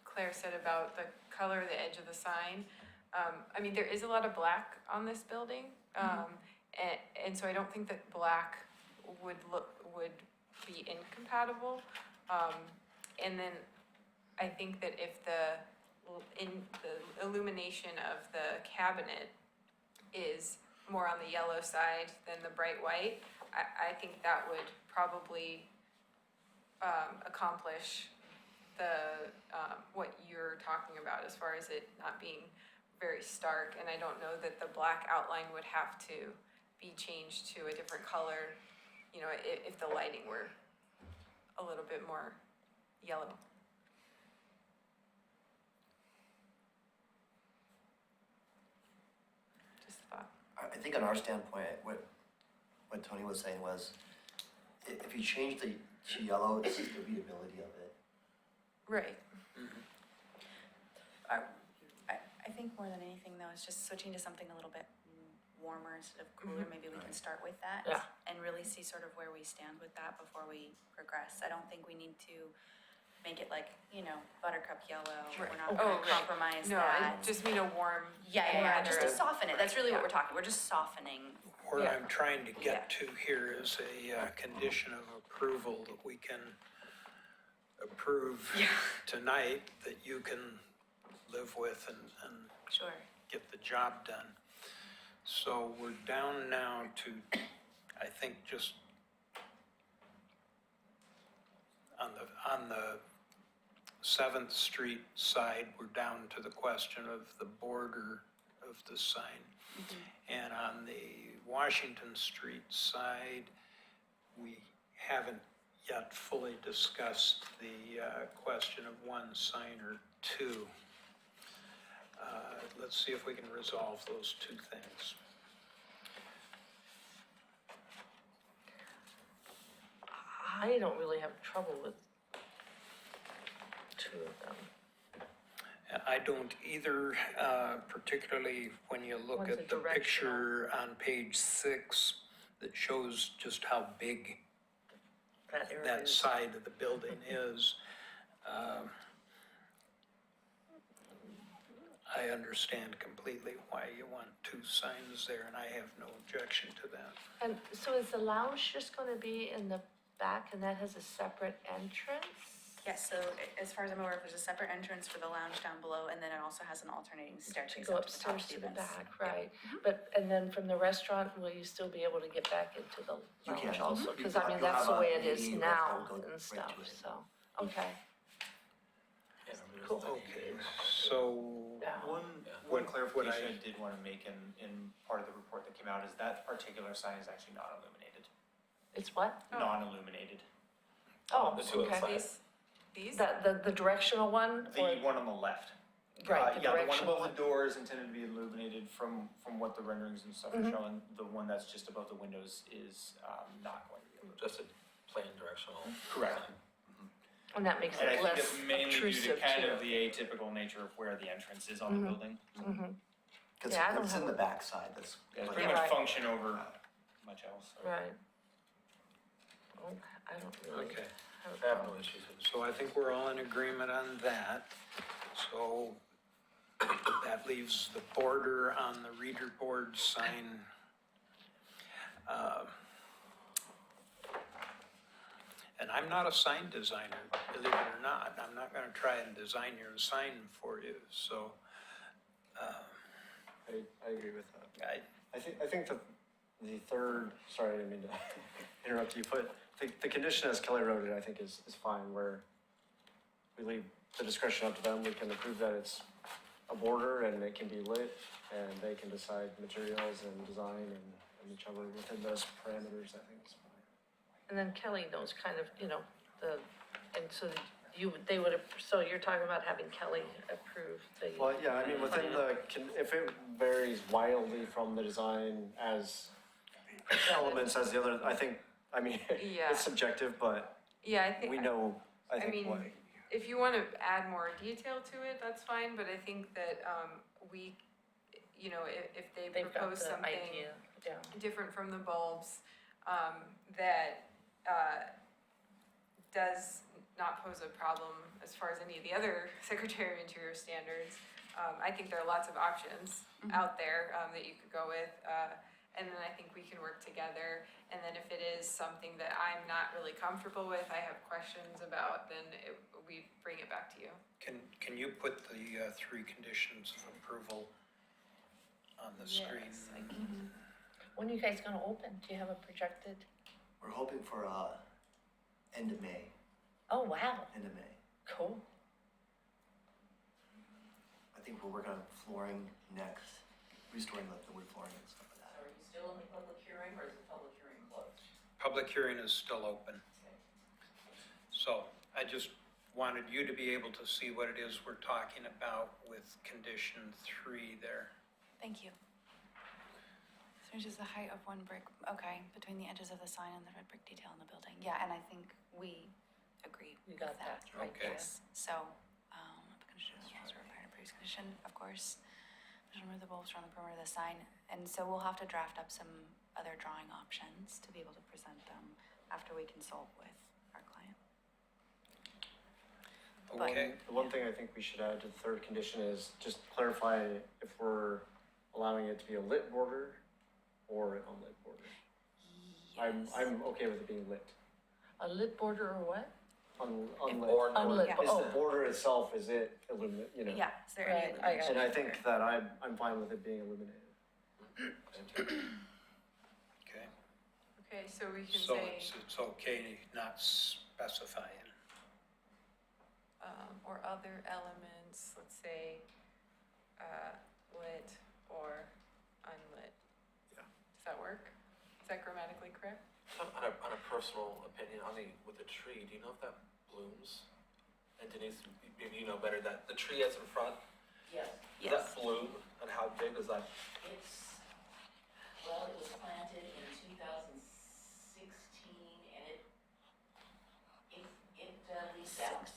Speaker 2: Claire said about the color of the edge of the sign. I mean, there is a lot of black on this building, and so I don't think that black would be incompatible. And then I think that if the illumination of the cabinet is more on the yellow side than the bright white, I think that would probably accomplish the, what you're talking about as far as it not being very stark. And I don't know that the black outline would have to be changed to a different color, you know, if the lighting were a little bit more yellow. Just a thought.
Speaker 10: I think on our standpoint, what Tony was saying was, if you change the to yellow, it's just the readability of it.
Speaker 2: Right.
Speaker 5: I think more than anything though, is just switching to something a little bit warmer instead of cooler. Maybe we can start with that.
Speaker 7: Yeah.
Speaker 5: And really see sort of where we stand with that before we progress. I don't think we need to make it like, buttercup yellow.
Speaker 2: Right.
Speaker 5: We're not
Speaker 2: Oh,
Speaker 5: gonna
Speaker 2: right.
Speaker 5: compromise
Speaker 2: No, I
Speaker 5: that.
Speaker 2: just mean a warm.
Speaker 5: Yeah, just to
Speaker 2: or-
Speaker 5: soften it. That's really what
Speaker 2: Yeah.
Speaker 5: we're talking. We're just softening.
Speaker 1: Where
Speaker 2: Yeah.
Speaker 1: I'm trying to get to here is a condition of approval that we can approve tonight that you can live with and
Speaker 5: Sure.
Speaker 1: get the job done. So we're down now to, I think, just on the 7th Street side, we're down to the question of the border of the sign. And on the Washington Street side, we haven't yet fully discussed the question of one sign or two. Let's see if we can resolve those two things.
Speaker 7: I don't really have trouble with two of them.
Speaker 1: I don't either, particularly when you look
Speaker 7: One's a
Speaker 1: at the picture on page 6 that shows just how big
Speaker 7: That area
Speaker 1: that
Speaker 7: is.
Speaker 1: side of the building is. I understand completely why you want two signs there, and I have no objection to that.
Speaker 7: And so is the lounge just gonna be in the back and that has a separate entrance?
Speaker 5: Yes, so as far as I'm aware, there's a separate entrance for the lounge down below, and then it also has an alternating
Speaker 7: To
Speaker 5: staircase
Speaker 7: go
Speaker 5: up to the top
Speaker 7: upstairs
Speaker 5: of the
Speaker 7: to the
Speaker 5: events.
Speaker 7: back, right? But, and then from the restaurant, will you still be able to get back into the
Speaker 10: You can.
Speaker 7: lounge also?
Speaker 10: You-
Speaker 7: Cause I mean,
Speaker 10: you'll
Speaker 7: that's
Speaker 10: have
Speaker 7: the
Speaker 10: a
Speaker 7: way it is
Speaker 10: ADA
Speaker 7: now
Speaker 10: restaurant go
Speaker 7: and
Speaker 10: right
Speaker 7: stuff,
Speaker 10: to it.
Speaker 7: so, okay. Cool.
Speaker 1: Okay, so
Speaker 7: Yeah.
Speaker 9: One
Speaker 1: What
Speaker 9: clarification I did want to make in part of the report that came out is that particular sign is actually not illuminated,
Speaker 7: It's what?
Speaker 2: Oh.
Speaker 9: non-illuminated.
Speaker 7: Oh,
Speaker 9: The two
Speaker 7: okay.
Speaker 2: These?
Speaker 7: The directional one?
Speaker 9: The
Speaker 7: or-
Speaker 9: one on the left.
Speaker 7: Right, the
Speaker 9: Yeah, the one
Speaker 7: directional
Speaker 9: above
Speaker 7: one.
Speaker 9: the door is intended to be illuminated from what the renderings and stuff are
Speaker 7: Mhm.
Speaker 9: showing. The one that's just above the windows is not going to be illuminated.
Speaker 11: Just a plain directional.
Speaker 9: Correct.
Speaker 11: sign.
Speaker 7: And that makes
Speaker 9: And I
Speaker 7: it
Speaker 9: think
Speaker 7: less
Speaker 9: it's mainly due to
Speaker 7: obtrusive
Speaker 9: kind of
Speaker 7: too.
Speaker 9: the atypical nature of where the entrance is on the
Speaker 7: Mhm.
Speaker 9: building.
Speaker 7: Mhm.
Speaker 10: Because
Speaker 7: Yeah, I don't
Speaker 10: it's in
Speaker 7: have
Speaker 10: the
Speaker 7: a-
Speaker 10: back side, that's.
Speaker 9: Yeah, it's
Speaker 10: like-
Speaker 9: pretty
Speaker 7: Yeah,
Speaker 9: much
Speaker 7: right.
Speaker 9: function over much else.
Speaker 7: right. Okay, I don't really
Speaker 1: Okay.
Speaker 7: have a
Speaker 4: I have
Speaker 7: problem.
Speaker 4: no issues with it.
Speaker 1: So I think we're all in agreement on that. So that leaves the border on the reader board sign. And I'm not a sign designer, believe it or not. I'm not gonna try and design your sign for you, so,
Speaker 8: I agree with that.
Speaker 1: I,
Speaker 8: I think the third, sorry, I didn't mean to interrupt you, but the condition as Kelly wrote it, I think is fine, where we leave the discretion up to them, we can approve that it's a border and it can be lit, and they can decide materials and design and whichever within those parameters, I think is fine.
Speaker 7: And then Kelly knows kind of, you know, and so they would, so you're talking about having Kelly approve the.
Speaker 8: Well, yeah, I mean, within if it varies wildly from the design as elements as the other, I think, I mean,
Speaker 2: Yeah.
Speaker 8: it's subjective, but
Speaker 2: Yeah, I think.
Speaker 8: we know, I
Speaker 2: I
Speaker 8: think
Speaker 2: mean,
Speaker 8: what.
Speaker 2: if you wanna add more detail to it, that's fine, but I think that, we, you know, if they
Speaker 7: They've got
Speaker 2: propose
Speaker 7: the
Speaker 2: something
Speaker 7: idea, yeah.
Speaker 2: different from the bulbs, that, does not pose a problem as far as any of the other Secretary of Interior standards. I think there are lots of options out there, that you could go with, and then I think we can work together. And then if it is something that I'm not really comfortable with, I have questions about, then we bring it back to you.
Speaker 1: can you put the 3 conditions of approval on the screen?
Speaker 2: Yes, I can.
Speaker 7: When are you guys gonna open? Do you have a projected?
Speaker 10: We're hoping for, end of May,
Speaker 7: Oh, wow,
Speaker 10: end of May.
Speaker 7: cool.
Speaker 10: I think we're working on flooring next, restoring the wood flooring and stuff like that.
Speaker 6: So are you still in the public hearing, or is the public hearing closed?
Speaker 1: Public hearing is still open. So I just wanted you to be able to see what it is we're talking about with condition 3 there.
Speaker 3: Thank you. So which is the height of one brick, okay, between the edges of the sign and the red brick detail in the building. Yeah, and I think we agree
Speaker 7: We
Speaker 3: with
Speaker 7: got that, right,
Speaker 1: Okay.
Speaker 3: Yes, so, the condition is also required in previous condition, of course. Remove the bulbs from the perimeter of the sign, and so we'll have to draft up some other drawing options to be able to present them after we consult with our client.
Speaker 1: Okay,
Speaker 8: The one thing I think we should add to the third condition is just clarify if we're allowing it to be a lit border or an unlit border. I'm okay with it being lit.
Speaker 7: A lit border or what?
Speaker 8: Unlit.
Speaker 4: Or
Speaker 7: Unlit,
Speaker 8: Is
Speaker 7: oh.
Speaker 8: the border itself, is it illuminate, you know?
Speaker 3: Yeah, is there
Speaker 7: Right,
Speaker 3: any
Speaker 7: I
Speaker 3: illumination?
Speaker 8: And I think that I'm fine with it being illuminated.
Speaker 1: okay.
Speaker 2: Okay, so we can
Speaker 1: So
Speaker 2: say,
Speaker 1: it's okay not specifying.
Speaker 2: or other elements, let's say, lit or unlit.
Speaker 8: Yeah.
Speaker 2: Does that work? Is that grammatically correct?
Speaker 11: On a personal opinion, with the tree, do you know if that blooms? And Denise, maybe you know better, that the tree that's in front,
Speaker 6: Yes,
Speaker 11: does that bloom? And how big is that?
Speaker 6: it's, well, it was planted in 2016 and it leaves out.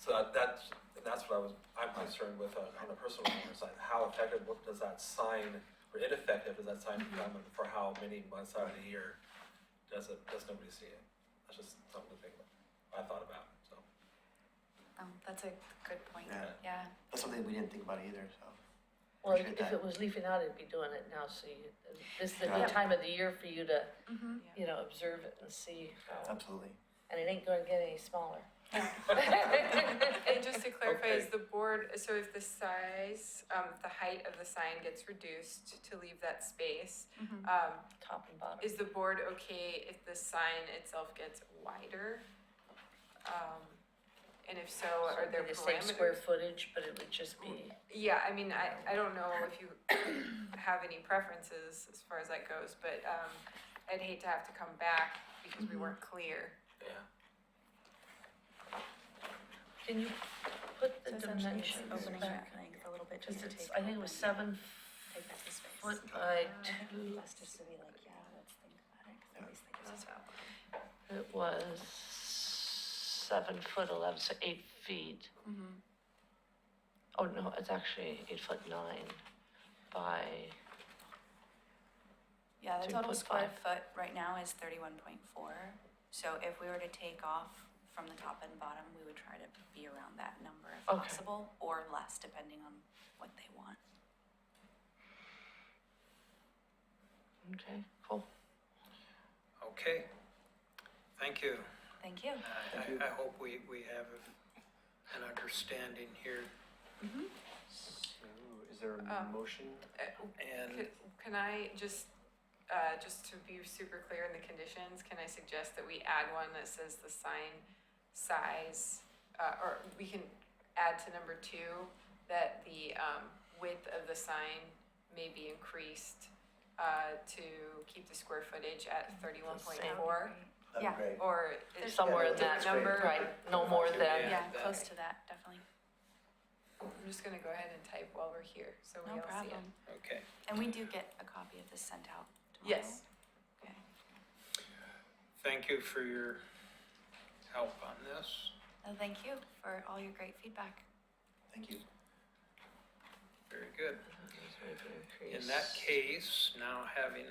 Speaker 4: So that's what I'm concerned with on a personal side. How effective does that sign, or ineffective does that sign become, and for how many months out of the year does nobody see it? That's just something to think about, I thought about, so.
Speaker 3: That's a good point,
Speaker 10: Yeah.
Speaker 3: yeah.
Speaker 10: That's something we didn't think about either, so.
Speaker 7: Well, if
Speaker 10: Appreciate that.
Speaker 7: it was leafing out, it'd be doing it now, so this is the
Speaker 10: Yeah.
Speaker 7: good time of the year for you to,
Speaker 3: Mm-hmm.
Speaker 7: you know, observe it and see how,
Speaker 10: Absolutely.
Speaker 7: and it ain't gonna get any smaller.
Speaker 2: And just to clarify, is
Speaker 1: Okay.
Speaker 2: the board, so if the size, the height of the sign gets reduced to leave that space,
Speaker 7: Top and bottom.
Speaker 2: is the board okay if the sign itself gets wider? And if so, are there
Speaker 7: The same square
Speaker 2: parameters?
Speaker 7: footage, but it would just be,
Speaker 2: Yeah, I mean, I don't know if you have any preferences as far as that goes, but, I'd hate to have to come back because we weren't clear.
Speaker 11: Yeah.
Speaker 7: can you put the
Speaker 3: So essentially it's
Speaker 7: dimensions
Speaker 3: opening that
Speaker 7: back?
Speaker 3: length a little bit
Speaker 7: Cause
Speaker 3: just to
Speaker 7: it's,
Speaker 3: take.
Speaker 7: I think it was 7
Speaker 3: Take back the space.
Speaker 7: foot by
Speaker 3: I think
Speaker 7: 2,
Speaker 3: that's just to be like, yeah, let's think about it, cause at least that gives us.
Speaker 7: it was 7 foot 11, so 8 feet.
Speaker 3: Mm-hmm.
Speaker 7: Oh, no, it's actually 8 foot 9 by,
Speaker 3: Yeah, the total
Speaker 7: 3.5.
Speaker 3: square foot right now is 31.4. So if we were to take off from the top and bottom, we would try to be around that number if
Speaker 7: Okay.
Speaker 3: possible, or less, depending on what they want.
Speaker 7: Okay, cool.
Speaker 1: Okay, thank you.
Speaker 3: Thank you.
Speaker 1: I hope we have an understanding here.
Speaker 8: So is there a motion?
Speaker 1: And
Speaker 2: Can I just to be super clear in the conditions, can I suggest that we add one that says the sign size, or we can add to number 2, that the width of the sign may be increased to keep the square footage at 31.4?
Speaker 10: That'd
Speaker 3: Yeah.
Speaker 10: be great.
Speaker 2: Or is
Speaker 7: Somewhere in
Speaker 2: different
Speaker 7: that,
Speaker 2: number?
Speaker 7: right, no more than,
Speaker 2: Yeah.
Speaker 3: Yeah, close to that, definitely.
Speaker 2: I'm just gonna go ahead and type while we're here, so we
Speaker 3: No
Speaker 2: all see it.
Speaker 3: problem.
Speaker 1: okay,
Speaker 3: And we do get a copy of this sent out tomorrow.
Speaker 2: Yes.
Speaker 3: Okay.
Speaker 1: thank you for your help on this.
Speaker 3: No, thank you for all your great feedback.
Speaker 10: Thank you.
Speaker 1: Very good. In that case, now having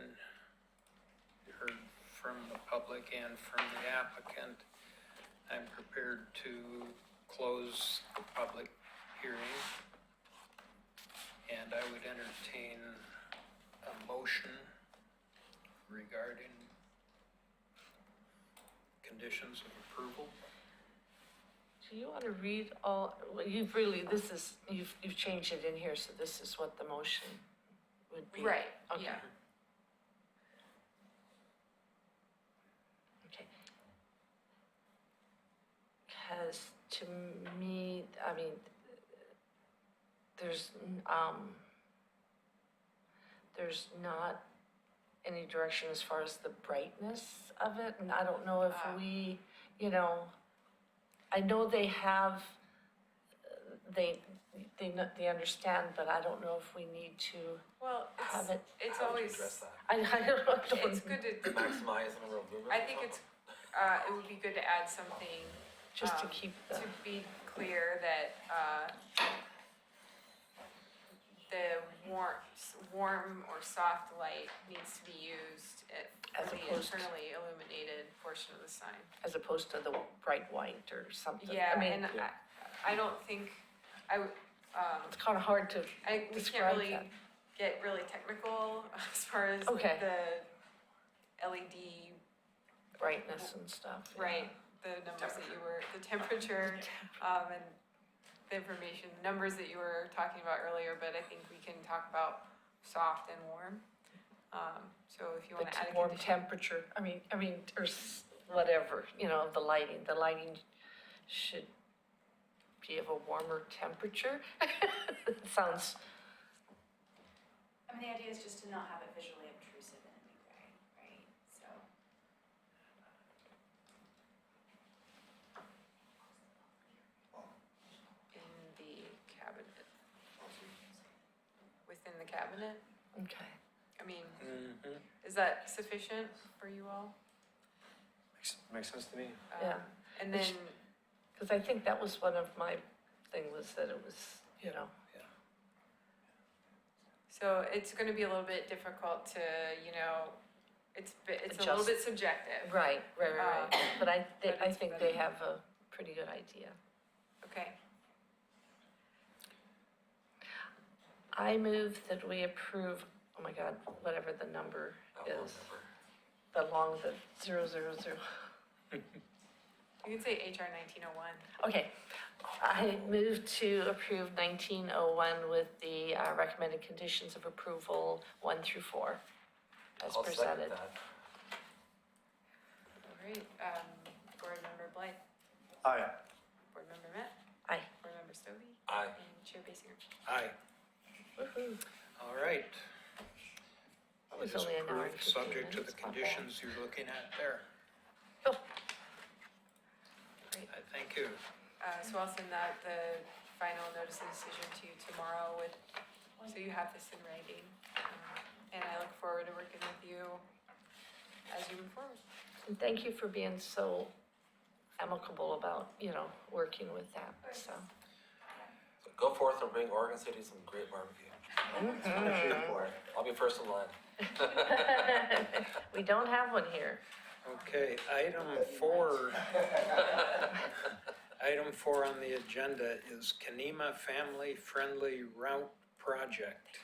Speaker 1: heard from the public and from the applicant, I'm prepared to close the public hearing. And I would entertain a motion regarding conditions of approval.
Speaker 7: do you want to read all, well, you've really, this is, you've changed it in here, so this is what the motion would be.
Speaker 2: Right,
Speaker 7: Okay.
Speaker 2: yeah.
Speaker 7: Okay. Because to me, I mean, there's not any direction as far as the brightness of it, and I don't know if we, you know, I know they have, they understand, but I don't know if we need to
Speaker 2: Well,
Speaker 7: have it.
Speaker 2: it's
Speaker 11: How would you
Speaker 2: always,
Speaker 11: address that?
Speaker 7: I don't.
Speaker 2: it's good to,
Speaker 11: Maximize the number of lumens?
Speaker 2: I think it's, it would be good to add something,
Speaker 7: Just to
Speaker 2: um,
Speaker 7: keep the,
Speaker 2: to be clear that, the warm or soft light needs to be used
Speaker 7: As
Speaker 2: for the
Speaker 7: opposed to-
Speaker 2: internally illuminated portion of the sign.
Speaker 7: as opposed to the bright white or something.
Speaker 2: Yeah,
Speaker 7: I mean,
Speaker 2: and I don't think, I would,
Speaker 7: it's kind of hard to,
Speaker 2: we can't
Speaker 7: describe
Speaker 2: really
Speaker 7: that.
Speaker 2: get really technical as far as
Speaker 7: Okay.
Speaker 2: like the LED,
Speaker 7: brightness and stuff. yeah.
Speaker 2: right, the numbers that you were, the temperature, and the information, numbers that you were talking about earlier, but I think we can talk about soft and warm. So if you
Speaker 7: The
Speaker 2: wanna add a
Speaker 7: warm
Speaker 2: condition.
Speaker 7: temperature, I mean, or whatever, you know, the lighting should be of a warmer temperature. It sounds,
Speaker 3: I mean, the idea is just to not have it visually obtrusive in any way, right? So.
Speaker 2: In the cabinet. Within the cabinet,
Speaker 7: okay.
Speaker 2: I mean,
Speaker 1: Mhm.
Speaker 2: is that sufficient for you all?
Speaker 8: Makes sense to me.
Speaker 7: Yeah.
Speaker 2: And
Speaker 7: Which-
Speaker 2: then,
Speaker 7: Because I think that was one of my thing was that it was, you know,
Speaker 2: so it's gonna be a little bit difficult to, you know, it's a little
Speaker 7: Adjust.
Speaker 2: bit subjective.
Speaker 7: right. But I
Speaker 2: but it's
Speaker 7: think they have a pretty good idea.
Speaker 2: Okay,
Speaker 7: I move that we approve, oh my God, whatever the number
Speaker 11: That one
Speaker 7: is,
Speaker 11: number.
Speaker 7: the 000.
Speaker 2: you can say HR 1901.
Speaker 7: Okay, I move to approve 1901 with the recommended conditions of approval 1 through 4 as
Speaker 11: I'll second
Speaker 7: presented.
Speaker 11: that.
Speaker 2: All right, Board Member Blythe,
Speaker 8: Aye.
Speaker 2: Board Member Met,
Speaker 7: Aye.
Speaker 2: Board Member Stobie,
Speaker 11: Aye.
Speaker 2: and Chair Basinger.
Speaker 1: Aye,
Speaker 7: Woohoo.
Speaker 1: all right.
Speaker 7: That was
Speaker 1: It is
Speaker 7: only an hour and
Speaker 1: approved,
Speaker 7: 15
Speaker 1: subject to the
Speaker 7: minutes, not bad.
Speaker 1: conditions you're looking at there.
Speaker 7: Oh.
Speaker 2: Great.
Speaker 1: I thank you.
Speaker 2: So I'll send out the final notice of decision to you tomorrow with, so you have this in writing. And I look forward to working with you as you move forward.
Speaker 7: And thank you for being so amicable about, you know, working with that, so.
Speaker 11: So go forth and bring Oregon City some great barbecue. I'll be first in line.
Speaker 7: We don't have one here.
Speaker 1: Okay, item 4 on the agenda is Kenema Family Friendly Route Project.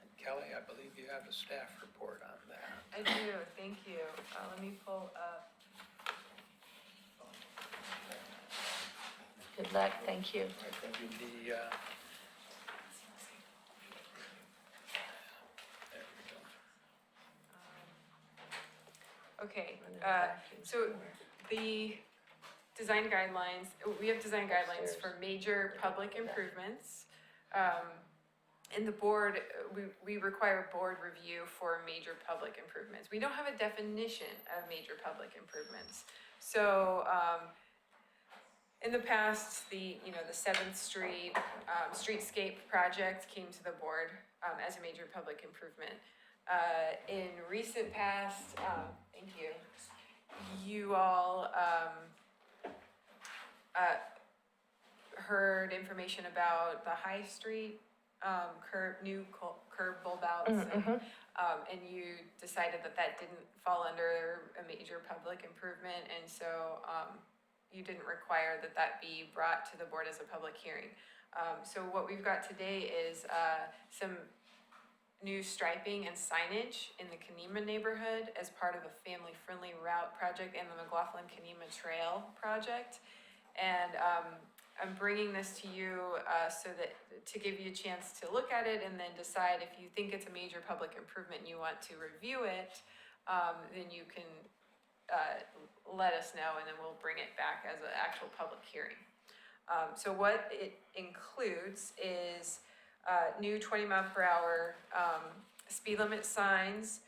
Speaker 1: And Kelly, I believe you have a staff report on that.
Speaker 2: I do, thank you. Let me pull up.
Speaker 7: Good luck, thank you.
Speaker 1: The, there we go.
Speaker 2: Okay, so the design guidelines, we have design guidelines for major public improvements. In the board, we require board review for major public improvements. We don't have a definition of major public improvements. So, in the past, the 7th Street, streetscape project came to the board, as a major public improvement. In recent past, thank you, you all, heard information about the High Street, new curb bulb outs. And you decided that didn't fall under a major public improvement, and so, you didn't require that be brought to the board as a public hearing. So what we've got today is, some new striping and signage in the Kenema neighborhood as part of a family-friendly route project and the McLaughlin-Kenema Trail project. And I'm bringing this to you to give you a chance to look at it and then decide if you think it's a major public improvement and you want to review it, then you can let us know and then we'll bring it back as an actual public hearing. So what it includes is new 20-mile-per-hour speed limit signs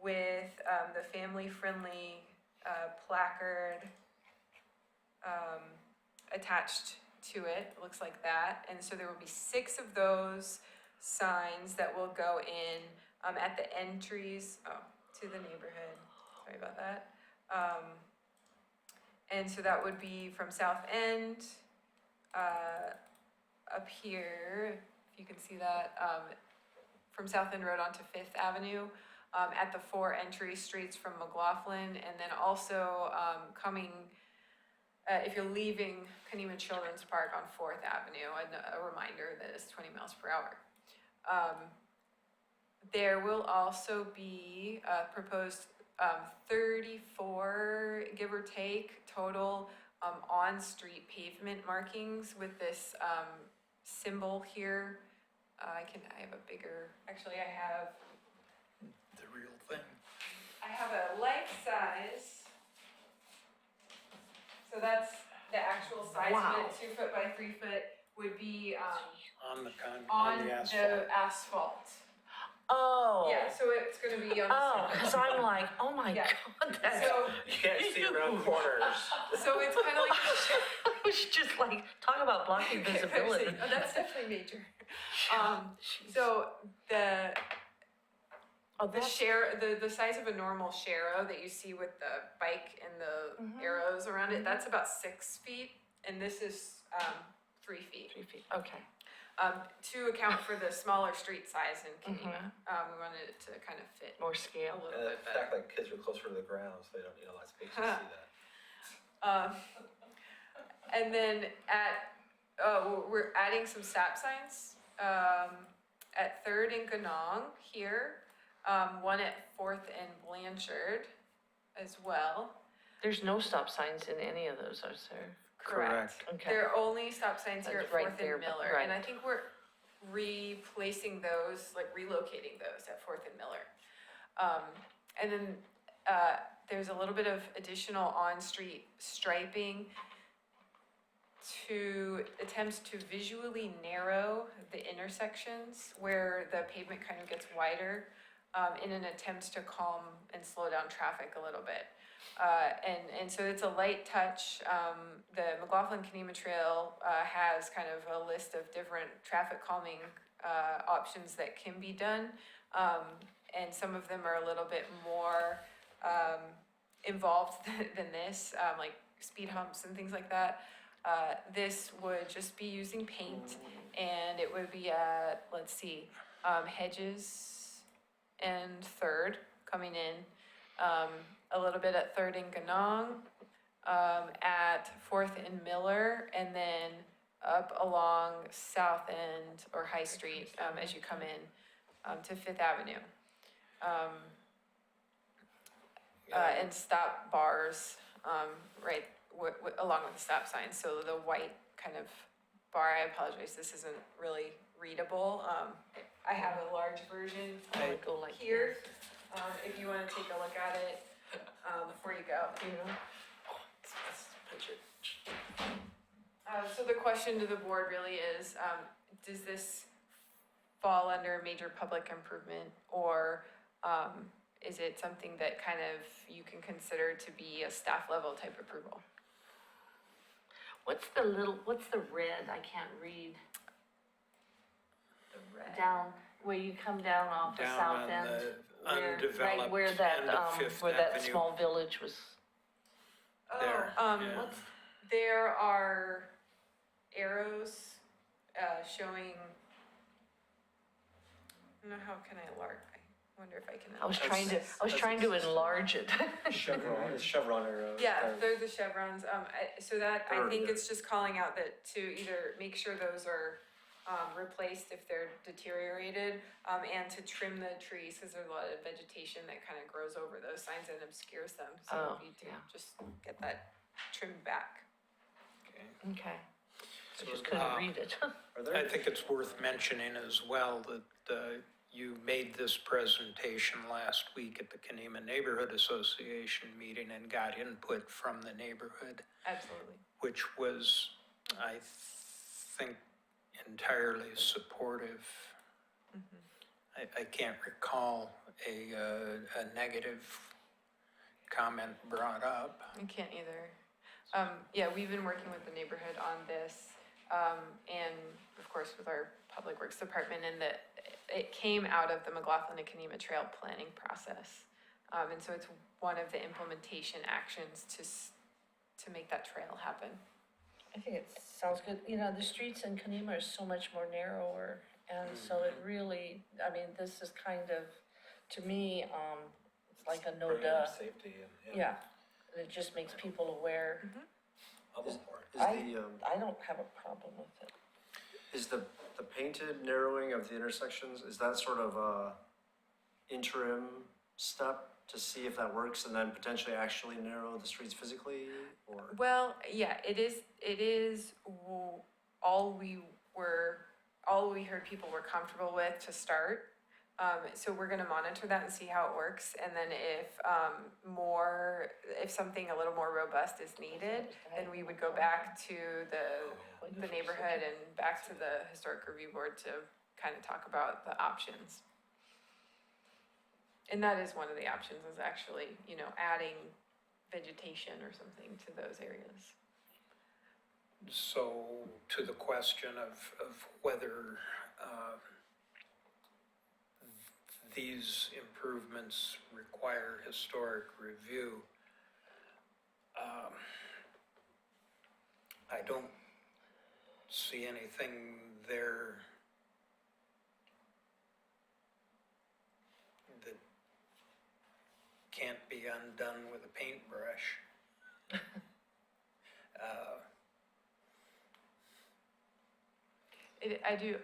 Speaker 2: with the family-friendly placard attached to it. It looks like that. And so there will be 6 of those signs that will go in at the entries to the neighborhood. Sorry about that. And so that would be from South End up here, if you can see that, from South End Road onto 5th Avenue, at the 4 entry streets from McLaughlin, and then also coming, if you're leaving Kenema Children's Park on 4th Avenue, a reminder that it's 20 miles per hour. There will also be proposed 34, give or take, total on-street pavement markings with this symbol here. I have a bigger, actually I have
Speaker 1: The real thing.
Speaker 2: a life size. So that's the actual size of it, 2 foot by 3 foot would be
Speaker 1: On the
Speaker 2: on
Speaker 1: asphalt.
Speaker 2: the asphalt.
Speaker 7: Oh.
Speaker 2: Yeah, so it's gonna be on the
Speaker 7: Oh,
Speaker 2: surface.
Speaker 7: because I'm like, oh my
Speaker 2: Yeah.
Speaker 7: God, that's.
Speaker 2: So,
Speaker 11: You can't see around corners.
Speaker 2: so it's kind of like.
Speaker 7: I was just like, talk about blocking visibility.
Speaker 2: Oh, that's definitely major. So the
Speaker 7: Oh,
Speaker 2: the the size of a normal Sharrow that you see with the bike and the arrows around it, that's about 6 feet, and this is 3 feet.
Speaker 7: 3 feet, okay.
Speaker 2: To account for the smaller street size in Kenema, we wanted it to kind of fit
Speaker 7: More
Speaker 2: a
Speaker 7: scale.
Speaker 2: little
Speaker 4: And
Speaker 2: bit
Speaker 4: the fact
Speaker 2: better.
Speaker 4: like kids are closer to the ground, so they don't need a lot of space to see that.
Speaker 2: And then we're adding some stop signs at 3rd and Ganong here, one at 4th and Blanchard as well.
Speaker 7: There's no stop signs in any of those, are there?
Speaker 1: Correct.
Speaker 7: Okay.
Speaker 2: There are only stop signs here at
Speaker 7: That's right
Speaker 2: 4th
Speaker 7: there,
Speaker 2: and
Speaker 7: but-
Speaker 2: Miller, and
Speaker 7: right.
Speaker 2: I think we're replacing those, like relocating those at 4th and Miller. And then there's a little bit of additional on-street striping to attempt to visually narrow the intersections where the pavement kind of gets wider, in an attempt to calm and slow down traffic a little bit. And so it's a light touch. The McLaughlin-Kenema Trail has kind of a list of different traffic calming options that can be done. And some of them are a little bit more involved than this, like speed humps and things like that. This would just be using paint and it would be at, let's see, Hedges and Third coming in, a little bit at Third and Ganong, at Fourth and Miller, and then up along South End or High Street, as you come in, to Fifth Avenue. And stop bars, right, along with the stop signs, so the white kind of bar, I apologize, this isn't really readable. I have a large version
Speaker 7: I would go like
Speaker 2: here, if you wanna take a look at it, before you go.
Speaker 7: You know?
Speaker 2: So the question to the board really is, does this fall under major public improvement, or, is it something that kind of you can consider to be a staff level type approval?
Speaker 7: What's the red? I can't read.
Speaker 2: The red.
Speaker 7: Down, where you come down off the
Speaker 1: Down
Speaker 7: south
Speaker 1: on
Speaker 7: end.
Speaker 1: the
Speaker 7: Right
Speaker 1: undeveloped
Speaker 7: where that,
Speaker 1: end of Fifth
Speaker 7: where that
Speaker 1: Avenue.
Speaker 7: small village was.
Speaker 1: There,
Speaker 2: Oh,
Speaker 1: yeah.
Speaker 2: what's, there are arrows, showing, I don't know, how can I wonder if I can.
Speaker 7: I was
Speaker 8: That's-
Speaker 7: trying to enlarge it.
Speaker 8: Chevron, it's Chevron arrows.
Speaker 2: Yeah,
Speaker 8: there.
Speaker 2: they're the chevrons, so that, I
Speaker 8: They're
Speaker 2: think
Speaker 8: good.
Speaker 2: it's just calling out that to either make sure those are, replaced if they're deteriorated, and to trim the trees, cause there's a lot of vegetation that kind of grows over those signs and obscures them, so
Speaker 7: Oh,
Speaker 2: we need to
Speaker 7: yeah.
Speaker 2: just get that trimmed back.
Speaker 1: Okay.
Speaker 7: Okay, I
Speaker 1: So,
Speaker 7: just couldn't read it.
Speaker 8: Are
Speaker 1: I
Speaker 8: there,
Speaker 1: think it's worth mentioning as well that you made this presentation last week at the Kenema Neighborhood Association meeting and got input from the neighborhood,
Speaker 2: Absolutely.
Speaker 1: which was, I think, entirely supportive. I can't recall a negative comment brought up.
Speaker 2: I can't either. Yeah, we've been working with the neighborhood on this, and of course with our Public Works Department, and that it came out of the McLaughlin and Kenema Trail planning process. And so it's one of the implementation actions to make that trail happen.
Speaker 7: I think it sounds good. You know, the streets in Kenema are so much more narrower, and so it really, I mean, this is kind of, to me, it's like a no
Speaker 4: Bringing
Speaker 7: duh.
Speaker 4: up safety and,
Speaker 7: Yeah, and it just makes people aware.
Speaker 4: I'm all for it.
Speaker 8: is the,
Speaker 7: I don't have a problem with it.
Speaker 8: is the painted narrowing of the intersections, is that sort of a interim step to see if that works and then potentially actually narrow the streets physically, or?
Speaker 2: Well, yeah, it is all we heard people were comfortable with to start. So we're gonna monitor that and see how it works, and then if something a little more robust is needed, then we would go back to the neighborhood and back to the historic review board to kind of talk about the options. And that is one of the options, is actually, adding vegetation or something to those areas.
Speaker 1: So to the question of whether these improvements require historic review, I don't see anything there that can't be undone with a paintbrush.